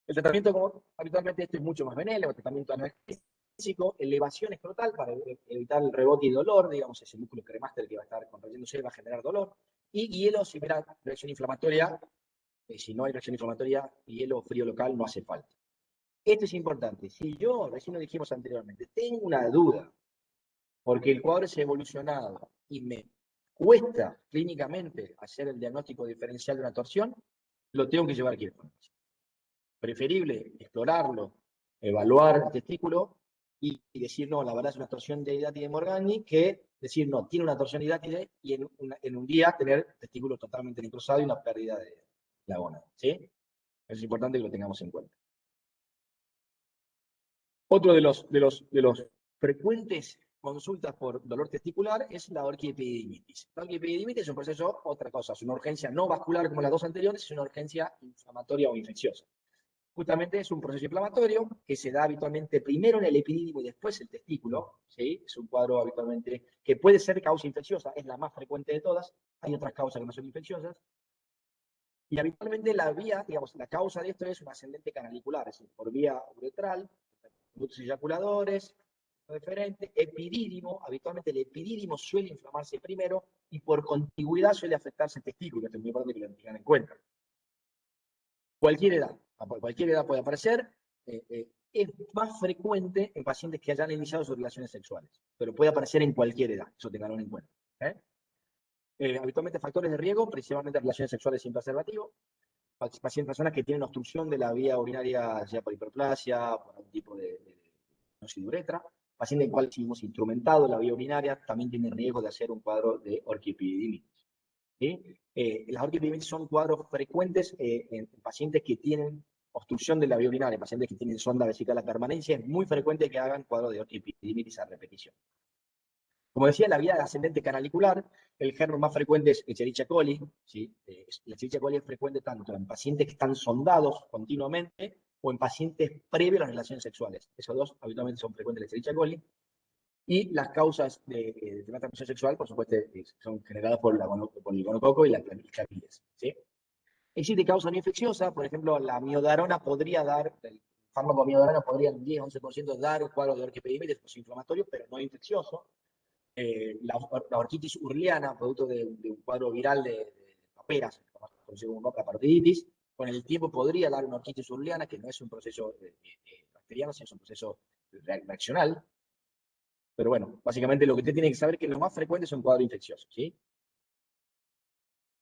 El tratamiento, como habitualmente, esto es mucho más benévolo, el tratamiento analgésico, elevación escrotal para evitar el rebote y dolor, digamos, ese músculo cremaster que va a estar contrayéndose va a generar dolor, y hielo si hubiera reacción inflamatoria. Si no hay reacción inflamatoria, hielo o frío local no hace falta. Esto es importante. Si yo, recién lo dijimos anteriormente, tengo una duda, porque el cuadro es evolucionado y me cuesta clínicamente hacer el diagnóstico diferencial de una torsión, lo tengo que llevar aquí. Preferible explorarlo, evaluar el testículo y decir, no, la verdad es una torsión de hidátide Morgagni, que decir, no, tiene una torsión hidátide y en un día tener testículo totalmente necrosado y una pérdida de la gónada. ¿Sí? Eso es importante que lo tengamos en cuenta. Otro de los frecuentes consultas por dolor testicular es la orquiepididimitis. La orquiepididimitis es un proceso, otra cosa, es una urgencia no vascular como las dos anteriores, es una urgencia inflamatoria o infecciosa. Justamente es un proceso inflamatorio que se da habitualmente primero en el epidídimo y después el testículo, ¿sí? Es un cuadro habitualmente que puede ser causa infecciosa, es la más frecuente de todas, hay otras causas que no son infecciosas, y habitualmente la vía, digamos, la causa de esto es un ascendente canalicular, es decir, por vía uretral, conductos eyaculadores, referente, epidídimo, habitualmente el epidídimo suele inflamarse primero y por contigüidad suele afectarse el testículo, esto es muy importante que lo tengan en cuenta. Cualquier edad puede aparecer, es más frecuente en pacientes que hayan iniciado sus relaciones sexuales, pero puede aparecer en cualquier edad, eso tenganlo en cuenta. Habitualmente factores de riesgo, principalmente relaciones sexuales sin preservativo, personas que tienen obstrucción de la vía urinaria, ya por hiperplasia, por algún tipo de sinuretra, paciente en el cual hemos instrumentado la vía urinaria también tiene riesgo de hacer un cuadro de orquiepididimitis. ¿Sí? Las orquiepididimitis son cuadros frecuentes en pacientes que tienen obstrucción de la vía urinaria, pacientes que tienen sonda vesical a permanencia, es muy frecuente que hagan cuadro de orquiepididimitis a repetición. Como decía, la vía ascendente canalicular, el germen más frecuente es Escherichia coli. ¿Sí? La Escherichia coli es frecuente tanto en pacientes que están sondados continuamente o en pacientes previos a las relaciones sexuales. Esos dos habitualmente son frecuentes la Escherichia coli. Y las causas de la transmisión sexual, por supuesto, son generadas por el gonococo y la clamidias. ¿Sí? Existe causa no infecciosa, por ejemplo, la miodarona podría dar, el fármaco miodarona podría en 10-11% dar un cuadro de orquiepididimitis inflamatorio, pero no infeccioso. La orquitis urliana, producto de un cuadro viral de paperas, conocido como paparotiditis, con el tiempo podría dar una orquitis urliana, que no es un proceso bacteriano, sino es un proceso reaccional. Pero bueno, básicamente lo que usted tiene que saber es que lo más frecuente es un cuadro infeccioso, ¿sí?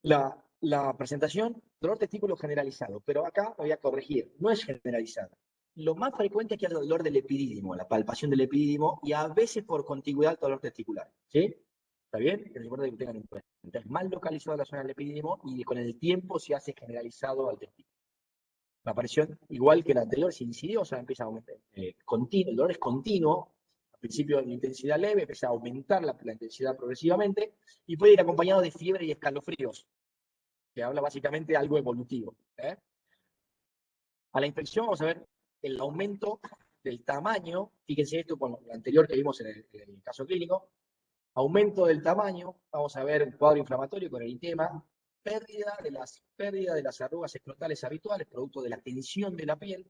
La presentación, dolor testículo generalizado, pero acá voy a corregir, no es generalizado. Lo más frecuente es que haya dolor del epidídimo, la palpación del epidídimo, y a veces por contigüidad al dolor testicular, ¿sí? ¿Está bien? Es importante que tengan en cuenta. Es más localizado en la zona del epidídimo y con el tiempo se hace generalizado al testículo. La aparición, igual que la anterior, es insidiosa, empieza a aumentar. El dolor es continuo, al principio de intensidad leve, empieza a aumentar la intensidad progresivamente y puede ir acompañado de fiebre y escalofríos, que habla básicamente de algo evolutivo. A la infección vamos a ver el aumento del tamaño, fíjense esto con lo anterior que vimos en el caso clínico, aumento del tamaño, vamos a ver un cuadro inflamatorio con eritema, pérdida de las arrugas escrotales habituales, producto de la tensión de la piel.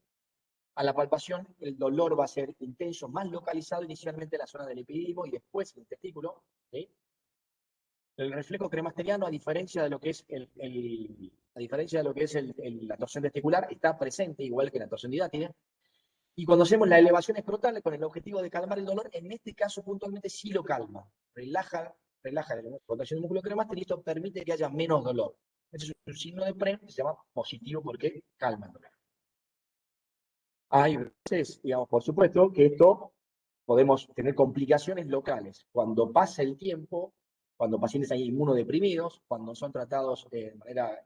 A la palpación, el dolor va a ser intenso, más localizado inicialmente en la zona del epidídimo y después en el testículo. ¿Sí? El reflejo cremasteriano, a diferencia de lo que es la torsión testicular, está presente igual que la torsión didátide. Y cuando hacemos la elevación escrotal con el objetivo de calmar el dolor, en este caso puntualmente sí lo calma. Relaja la contracción del músculo cremáster y esto permite que haya menos dolor. Este es un signo de PREM que se llama positivo porque calma el dolor. Hay veces, digamos, por supuesto, que esto podemos tener complicaciones locales. Cuando pasa el tiempo, cuando pacientes hay inmunodeprimidos, cuando son tratados de manera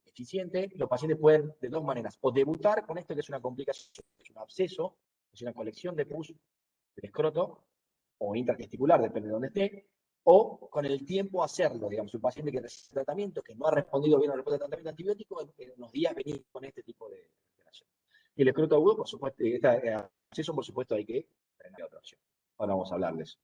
eficiente, los pacientes pueden de dos maneras, o debutar con esto que es una complicación, es un absceso, es una colección de pus del escroto, o intratesticular, depende de dónde esté, o con el tiempo hacerlo, digamos, un paciente que recibe tratamiento, que no ha respondido bien a la respuesta de tratamiento antibiótico, en unos días venir con este tipo de alteración. Y el escroto agudo, por supuesto, este absceso, por supuesto, hay que tener otra opción. Ahora vamos a hablarles.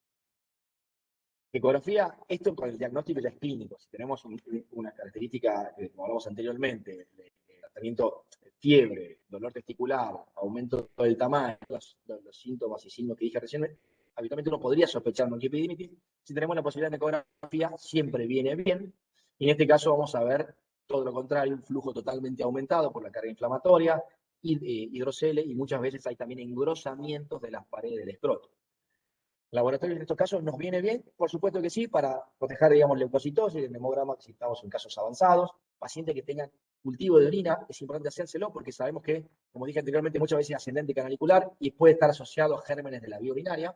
Ecografía, esto con el diagnóstico ya es clínico. Si tenemos una característica, como hablamos anteriormente, de tratamiento fiebre, dolor testicular, aumento del tamaño, los síntomas y signos que dije recién, habitualmente uno podría sospechar una orquiepididimitis. Si tenemos la posibilidad de ecografía, siempre viene bien. Y en este caso vamos a ver todo lo contrario, un flujo totalmente aumentado por la carga inflamatoria, hidrocele, y muchas veces hay también engrosamientos de las paredes del escroto. Laboratorio en estos casos nos viene bien, por supuesto que sí, para proteger, digamos, leucocitosis, el hemograma si estamos en casos avanzados. Pacientes que tengan cultivo de orina, es importante hacérselo porque sabemos que, como dije anteriormente, muchas veces es ascendente canalicular y puede estar asociado a gérmenes de la vía urinaria.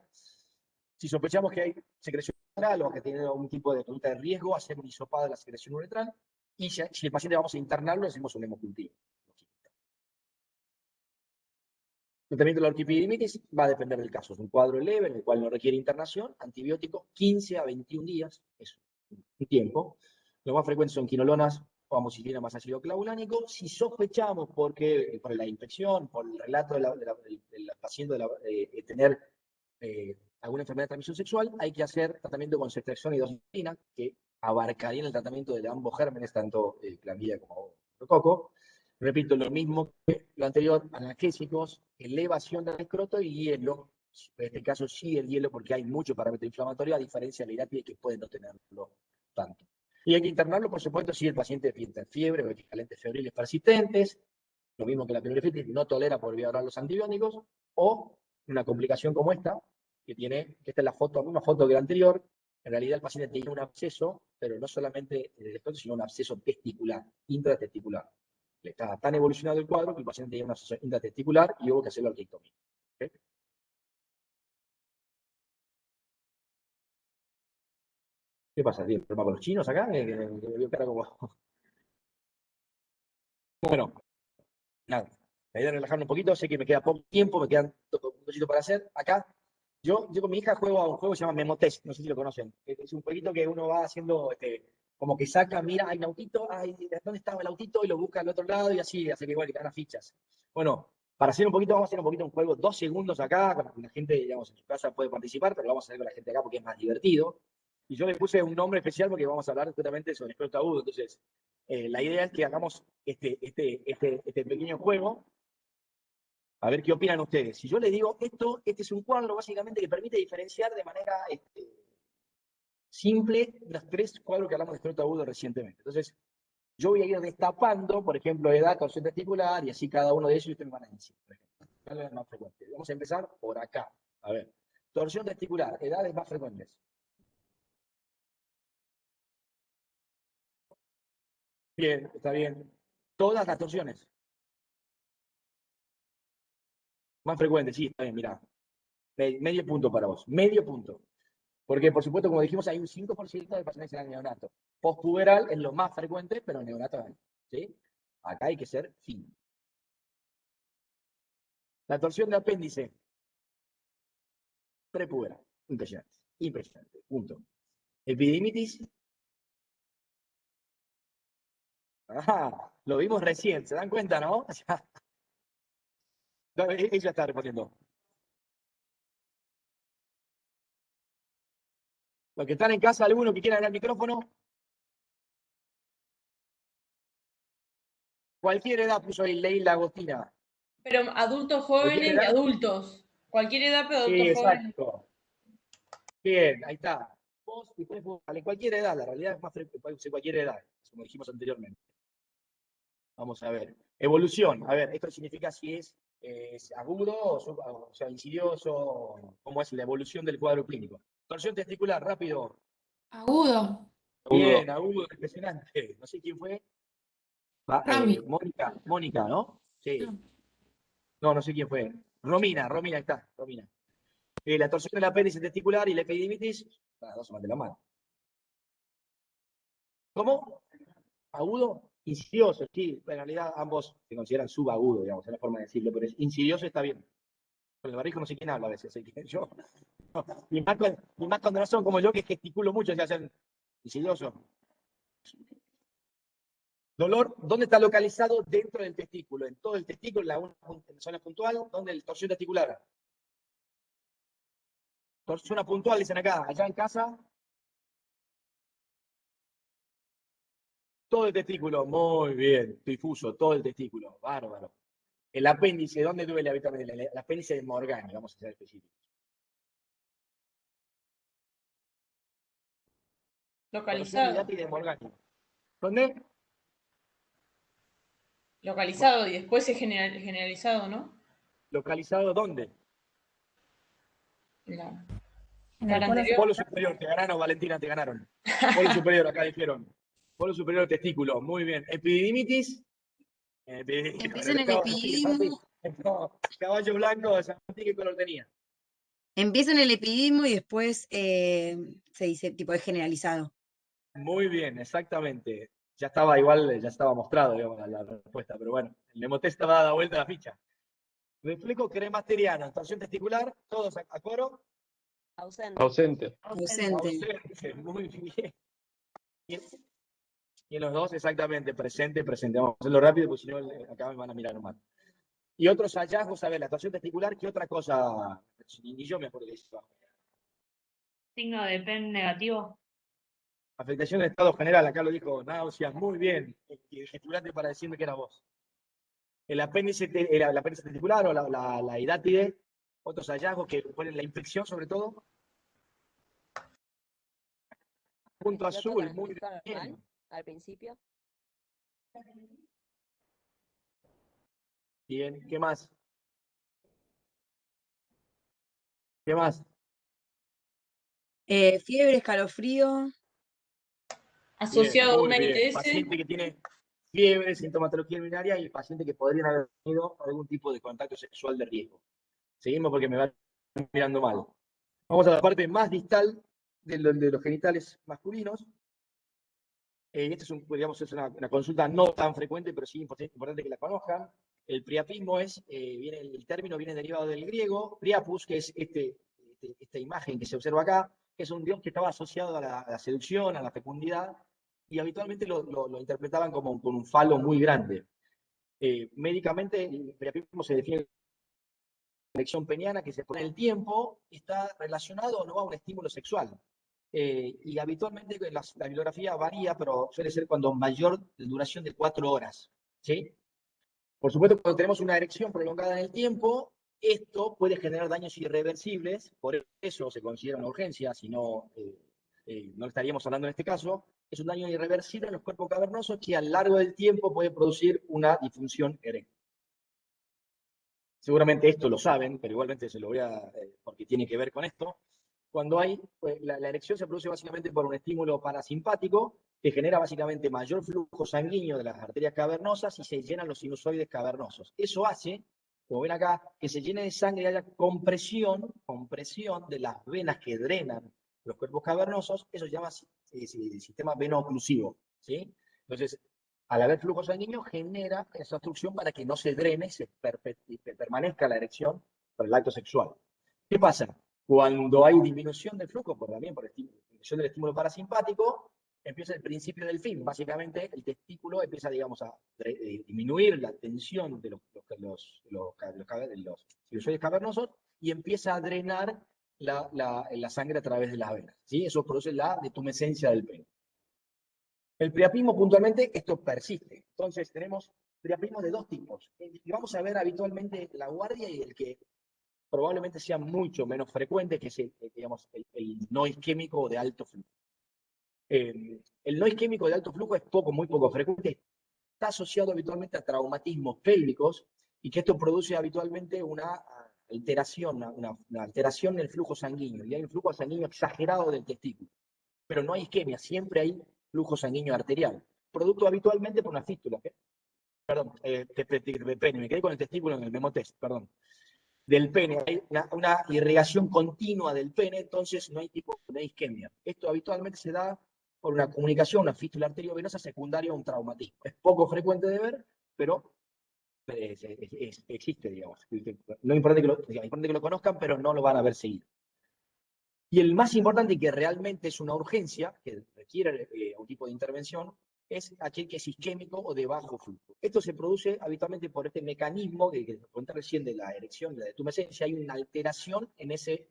Si sospechamos que hay secreción uretral o que tiene algún tipo de conducta de riesgo, hacer un hisopado de la secreción uretral y si el paciente vamos a internarlo, hacemos un hemocultivo. El tratamiento de la orquiepididimitis va a depender del caso. Es un cuadro leve en el cual no requiere internación, antibiótico 15 a 21 días, es un tiempo. Lo más frecuente son quinolonas o amoxicilina más ácido clavulánico. Si sospechamos por la infección, por el relato del paciente de tener alguna enfermedad de transmisión sexual, hay que hacer tratamiento con ceftriaxona y doxicina, que abarcaría el tratamiento de ambos gérmenes, tanto clamidia como coco. Repito, lo mismo que lo anterior, analgésicos, elevación del escroto y hielo. En este caso sí el hielo porque hay mucho parámetro inflamatorio, a diferencia de la hidratide que puede no tenerlo tanto. Y hay que internarlo, por supuesto, si el paciente tiene fiebre o equivalentes febriles persistentes, lo mismo que la pielonefritis, no tolera por vía oral los antibióticos, o una complicación como esta, que esta es la misma foto que la anterior. En realidad el paciente tiene un absceso, pero no solamente en el escroto, sino un absceso testicular, intratesticular. Estaba tan evolucionado el cuadro que el paciente tenía una absceso intratesticular y hubo que hacer la orquiectomía. ¿Okay? ¿Qué pasa, tío? ¿Problema con los chinos acá? Que me veo cara como... Bueno, nada. La idea es relajarme un poquito, sé que me queda poco tiempo, me quedan un cosito para hacer. Acá, yo con mi hija juego a un juego que se llama Memotest, no sé si lo conocen. Es un jueguito que uno va haciendo, como que saca, mira, hay un autito, ¿dónde estaba el autito? Y lo busca al otro lado y así, hace que igual que gana fichas. Bueno, para hacer un poquito, vamos a hacer un poquito un juego, 2 segundos acá, la gente, digamos, en su casa puede participar, pero lo vamos a hacer con la gente acá porque es más divertido. Y yo le puse un nombre especial porque vamos a hablar justamente sobre experto agudo. Entonces, la idea es que hagamos este pequeño juego. A ver qué opinan ustedes. Si yo les digo esto, este es un cuadro básicamente que permite diferenciar de manera simple los 3 cuadros que hablamos de experto agudo recientemente. Entonces, yo voy a ir destapando, por ejemplo, edad, torsión testicular, y así cada uno de ellos ustedes me van a decir, por ejemplo, ¿cuál es más frecuente? Vamos a empezar por acá. A ver, torsión testicular, edades más frecuentes. Bien, está bien. Todas las torsiones. Más frecuentes, sí, está bien, mirá. Medio punto para vos, medio punto. Porque, por supuesto, como dijimos, hay un 5% de pacientes en el neonato. Postpuberal es lo más frecuente, pero en neonato hay. ¿Sí? Acá hay que ser fino. La torsión de apéndice. Prepuberal. Impresionante. Impresionante. Punto. Epididimitis. Lo vimos recién. ¿Se dan cuenta, no? No, ella está respondiendo. Los que están en casa, alguno que quiera ver el micrófono. Cualquier edad puso ahí Leila Agostina. Pero adultos ¿Cualquier jóvenes y edad? adultos. Cualquier edad, pero Sí, adultos jóvenes. exacto. Bien, ahí está. Vos y prepuberal, en cualquier edad, la realidad es más frecuente, puede ser cualquier edad, como dijimos anteriormente. Vamos a ver. Evolución. A ver, esto significa si es agudo o sea, insidioso, cómo es la evolución del cuadro clínico. Torsión testicular, rápido. Agudo. Bien, agudo, impresionante. No sé quién fue. Rami. Mónica, ¿no? Sí. No sé quién fue. Romina, ahí está, Romina. La torsión del apéndice testicular y la epididimitis, las dos son de la mano. ¿Cómo? Agudo, insidioso, sí. En realidad ambos se consideran subagudo, digamos, es la forma de decirlo, pero es insidioso está bien. Con el barbijo no sé quién habla a veces, así que yo. No, y más cuando no son como yo, que gesticulo mucho, se hacen insidiosos. Dolor, ¿dónde está localizado? Dentro del testículo, en todo el testículo, en la zona puntual, ¿dónde el torsión testicular? Zona puntual, dicen acá, allá en casa. Todo el testículo, muy bien, difuso, todo el testículo, bárbaro. El apéndice, ¿dónde duele habitualmente? El apéndice de Morgani, vamos a ser específicos. Localizado. De Morgani. ¿Dónde? Localizado y después es generalizado, ¿no? ¿Localizado dónde? La, En la el polo anterior. Polo superior, te ganaron, Valentina, te ganaron. Polo superior, acá dijeron. Polo superior testículo, muy bien. Epididimitis. Empieza en el epididimo. No, caballo blanco, ¿qué color tenía? Empieza en el epididimo y después se dice tipo es generalizado. Muy bien, exactamente. Ya estaba igual, ya estaba mostrado, digamos, la respuesta, pero bueno, el Nemotest estaba dada vuelta a la ficha. Reflejo cremateriano, torsión testicular, todos a coro. Ausente. Ausente. Ausente, muy bien. Y en los dos, exactamente, presente. Vamos a hacerlo rápido, porque si no, acá me van a mirar mal. Y otros hallazgos, a ver, la torsión testicular, ¿qué otra cosa? Ni yo me acuerdo de eso. Signo de PEN negativo. Afectación del estado general, acá lo dijo náuseas, muy bien. Y gesticulaste para decirme que era vos. El apéndice testicular o la hidátide, otros hallazgos que ponen la infección sobre todo. Punto azul, muy bien. Al principio. Bien, ¿qué más? ¿Qué más? Fiebre, escalofrío. Asociado a una bien. ITS. Paciente que tiene fiebre, sintomatología urinaria y paciente que podrían haber tenido algún tipo de contacto sexual de riesgo. Seguimos porque me va mirando mal. Vamos a la parte más distal de los genitales masculinos. Este es, digamos, es una consulta no tan frecuente, pero sí importante que la conozcan. El priapismo el término viene derivado del griego, priapus, que es esta imagen que se observa acá, que es un dios que estaba asociado a la seducción, a la fecundidad, y habitualmente lo interpretaban como con un falo muy grande. Médicamente, el priapismo se define como una erección peniana que se pone en el tiempo, está relacionado o no a un estímulo sexual. Y habitualmente la bibliografía varía, pero suele ser cuando mayor duración de 4 horas. ¿Sí? Por supuesto, cuando tenemos una erección prolongada en el tiempo, esto puede generar daños irreversibles, por eso se considera una urgencia, si no, no estaríamos hablando en este caso. Es un daño irreversible en los cuerpos cavernosos que a lo largo del tiempo puede producir una disfunción eréctil. Seguramente esto lo saben, pero igualmente se lo voy a, porque tiene que ver con esto. Cuando hay, pues, la erección se produce básicamente por un estímulo parasimpático que genera básicamente mayor flujo sanguíneo de las arterias cavernosas y se llenan los sinusoides cavernosos. Eso hace, como ven acá, que se llene de sangre y haya compresión de las venas que drenan los cuerpos cavernosos. Eso se llama sistema veno-oclusivo, ¿sí? Entonces, al haber flujo sanguíneo, genera esa obstrucción para que no se drene y permanezca la erección por el acto sexual. ¿Qué pasa? Cuando hay disminución del flujo, también por disminución del estímulo parasimpático, empieza el principio del fin. Básicamente, el testículo empieza, digamos, a disminuir la tensión de los sinusoides cavernosos y empieza a drenar la sangre a través de las venas, ¿sí? Eso produce la detumescencia del pene. El priapismo, puntualmente, esto persiste. Entonces, tenemos priapismo de 2 tipos. Y vamos a ver habitualmente la guardia y el que probablemente sea mucho menos frecuente, que es digamos, el no isquémico de alto flujo. El no isquémico de alto flujo es muy poco frecuente. Está asociado habitualmente a traumatismos pélvicos y que esto produce habitualmente una alteración, una alteración en el flujo sanguíneo. Y hay un flujo sanguíneo exagerado del testículo. Pero no hay isquemia, siempre hay flujo sanguíneo arterial, producto habitualmente por una fístula. Perdón, pene, me quedé con el testículo en el memotest, perdón. Del pene, hay una irrigación continua del pene, entonces no hay tipo de isquemia. Esto habitualmente se da por una comunicación, una fístula arteriovenosa secundaria a un traumatismo. Es poco frecuente de ver, pero existe, digamos. No es importante que lo conozcan, pero no lo van a ver seguido. Y el más importante, y que realmente es una urgencia, que requiere un tipo de intervención, es aquel que es isquémico o de bajo flujo. Esto se produce habitualmente por este mecanismo que conté recién de la erección y la detumescencia. Hay una alteración en ese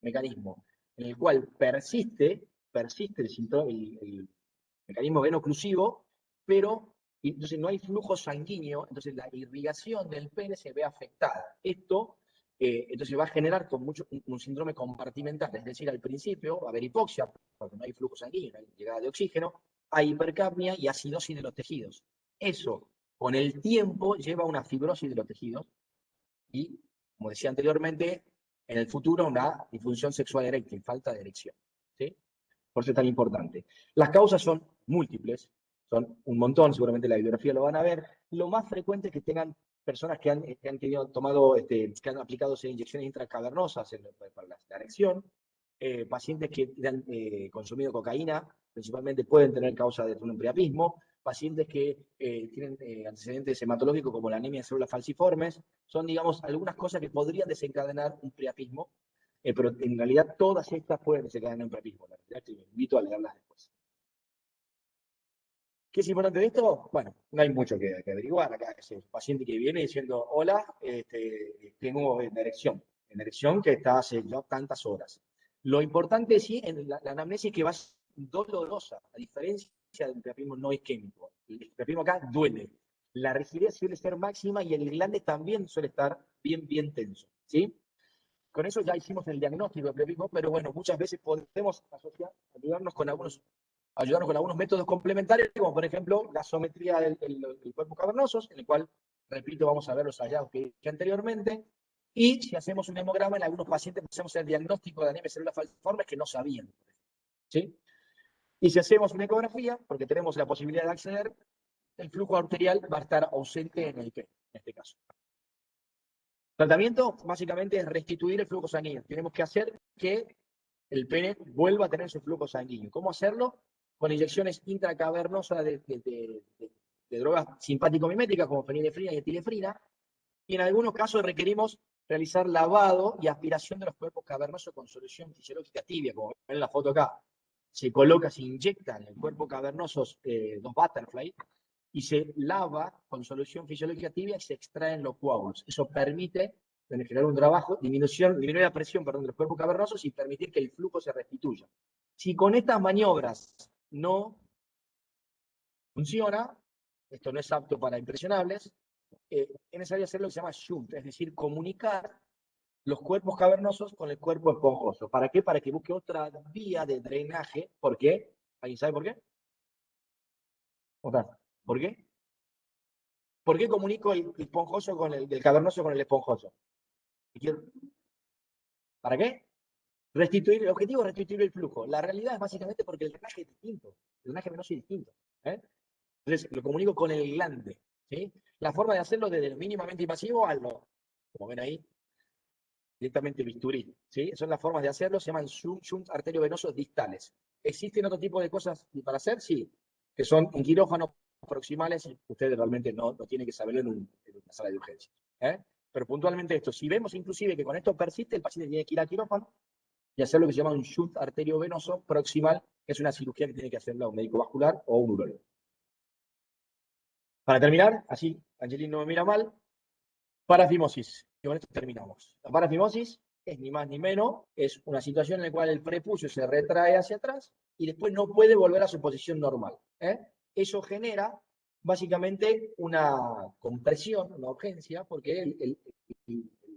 mecanismo, en el cual persiste el mecanismo veno-oclusivo, pero entonces no hay flujo sanguíneo, entonces la irrigación del pene se ve afectada. Esto entonces va a generar un síndrome compartimental, es decir, al principio va a haber hipoxia, porque no hay flujo sanguíneo, no hay llegada de oxígeno, hay hipercapnia y acidosis de los tejidos. Eso, con el tiempo, lleva a una fibrosis de los tejidos y, como decía anteriormente, en el futuro una disfunción sexual eréctil, falta de erección. ¿Sí? Por eso es tan importante. Las causas son múltiples, son un montón, seguramente la bibliografía lo van a ver. Lo más frecuente es que tengan personas que han aplicado inyecciones intracavernosas para la erección, pacientes que han consumido cocaína, principalmente pueden tener causa de un priapismo, pacientes que tienen antecedentes hematológicos como la anemia de células falciformes, son, digamos, algunas cosas que podrían desencadenar un priapismo, pero en realidad todas estas pueden desencadenar un priapismo. La verdad que los invito a leerlas después. ¿Qué es importante de esto? Bueno, no hay mucho que averiguar. Acá es el paciente que viene diciendo, hola, tengo una erección que está hace ya tantas horas. Lo importante sí, en la anamnesis que va a ser dolorosa, a diferencia del priapismo no isquémico. El priapismo acá duele. La rigidez suele ser máxima y el glande también suele estar bien tenso, ¿sí? Con eso ya hicimos el diagnóstico del priapismo, pero bueno, muchas veces podemos ayudarnos con algunos métodos complementarios, como por ejemplo la gasometría del cuerpo cavernoso, en el cual, repito, vamos a ver los hallazgos que dije anteriormente, y si hacemos un hemograma, en algunos pacientes hacemos el diagnóstico de anemia de células falciformes que no sabían, ¿sí? Y si hacemos una ecografía, porque tenemos la posibilidad de acceder, el flujo arterial va a estar ausente en el pene, en este caso. El tratamiento básicamente es restituir el flujo sanguíneo. Tenemos que hacer que el pene vuelva a tener su flujo sanguíneo. ¿Cómo hacerlo? Con inyecciones intracavernosas de drogas simpático-miméticas como fenilefrina y etilefrina, y en algunos casos requerimos realizar lavado y aspiración de los cuerpos cavernosos con solución fisiológica tibia, como ven en la foto acá. Se coloca, se inyecta en el cuerpo cavernoso 2 butterfly y se lava con solución fisiológica tibia y se extraen los coágulos. Eso permite generar un trabajo, disminuir la presión de los cuerpos cavernosos y permitir que el flujo se restituya. Si con estas maniobras no funciona, esto no es apto para impresionables, es necesario hacer lo que se llama shunt, es decir, comunicar los cuerpos cavernosos con el cuerpo esponjoso. ¿Para qué? Para que busque otra vía de drenaje. ¿Por qué? ¿Alguien sabe por qué? ¿Por qué? ¿Por qué comunico el esponjoso con el cavernoso con el esponjoso? ¿Para qué? Restituir, el objetivo es restituir el flujo. La realidad es básicamente porque el drenaje es distinto. El drenaje venoso es distinto. Entonces, lo comunico con el glande. ¿Sí? La forma de hacerlo desde lo mínimamente invasivo a lo, como ven ahí, directamente bisturí. ¿Sí? Son las formas de hacerlo, se llaman shunt arteriovenosos distales. ¿Existen otro tipo de cosas para hacer? Sí, que son en quirófanos proximales, ustedes realmente no tienen que saberlo en una sala de urgencias. Pero puntualmente esto, si vemos inclusive que con esto persiste, el paciente tiene que ir al quirófano y hacer lo que se llama un shunt arteriovenoso proximal, que es una cirugía que tiene que hacerla un médico vascular o un urólogo. Para terminar, así Angelín no me mira mal, parafimosis. Y con esto terminamos. La parafimosis es ni más ni menos, es una situación en la cual el prepucio se retrae hacia atrás y después no puede volver a su posición normal. Eso genera básicamente una compresión, una urgencia, porque el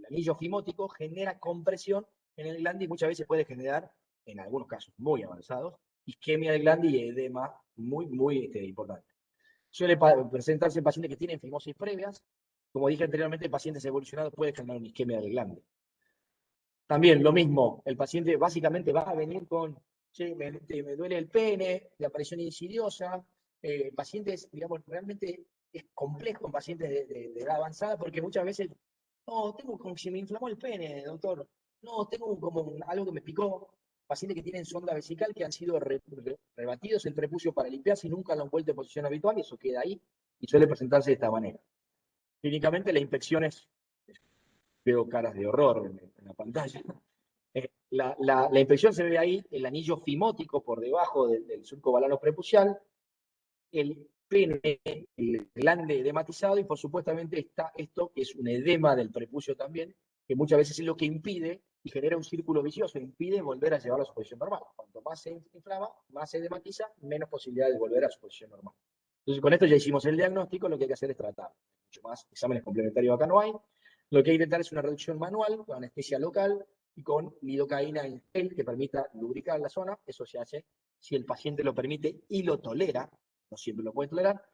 anillo fimótico genera compresión en el glande y muchas veces puede generar, en algunos casos muy avanzados, isquemia del glande y edema muy importante. Suele presentarse en pacientes que tienen fimosis previas. Como dije anteriormente, pacientes evolucionados pueden generar una isquemia del glande. También lo mismo, el paciente básicamente va a venir con, che, me duele el pene, de aparición insidiosa, pacientes, digamos, realmente es complejo en pacientes de edad avanzada porque muchas veces, no, tengo como que se me inflamó el pene, doctor, no, tengo como algo que me picó, pacientes que tienen sonda vesical que han sido rebatidos el prepucio para limpiarse y nunca lo han vuelto en posición habitual y eso queda ahí y suele presentarse de esta manera. Clínicamente la infección es, veo caras de horror en la pantalla. La infección se ve ahí, el anillo fimótico por debajo del surco balano prepucial, el pene, el glande edematizado y por supuestamente está esto que es un edema del prepucio también, que muchas veces es lo que impide y genera un círculo vicioso, impide volver a llevarlo a su posición normal. Cuanto más se inflama, más se edematiza, menos posibilidad de volver a su posición normal. Entonces con esto ya hicimos el diagnóstico, lo que hay que hacer es tratar. Mucho más exámenes complementarios acá no hay. Lo que hay que intentar es una reducción manual con anestesia local y con lidocaína en gel que permita lubricar la zona. Eso se hace si el paciente lo permite y lo tolera, no siempre lo puede tolerar.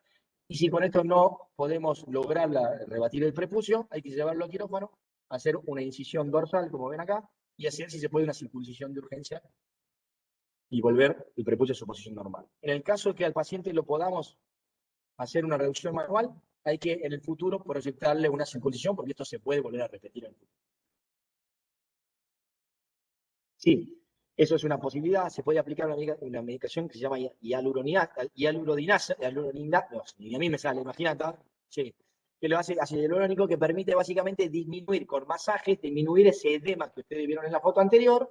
Y si con esto no podemos lograr rebatir el prepucio, hay que llevarlo al quirófano, hacer una incisión dorsal, como ven acá, y hacer, si se puede, una circuncisión de urgencia y volver el prepucio a su posición normal. En el caso de que al paciente lo podamos hacer una reducción manual, hay que en el futuro proyectarle una circuncisión, porque esto se puede volver a repetir en el futuro. Sí, eso es una posibilidad. Se puede aplicar una medicación que se llama hialuronidasa, no, ni a mí me sale, imagínate, sí, que lo hace ácido hialurónico, que permite básicamente disminuir con masajes, disminuir ese edema que ustedes vieron en la foto anterior,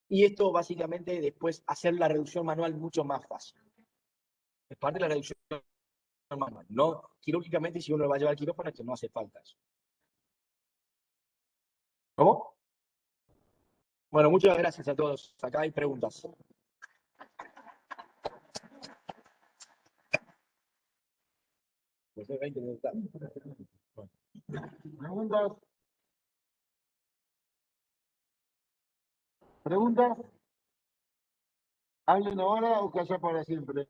y esto básicamente después hacer la reducción manual mucho más fácil. Es parte de la reducción manual. No quirúrgicamente, si uno lo va a llevar al quirófano, esto no hace falta eso. ¿Cómo? Bueno, muchas gracias a todos. Acá hay preguntas. ¿Preguntas? ¿Preguntas? ¿Hablen ahora o callar para siempre?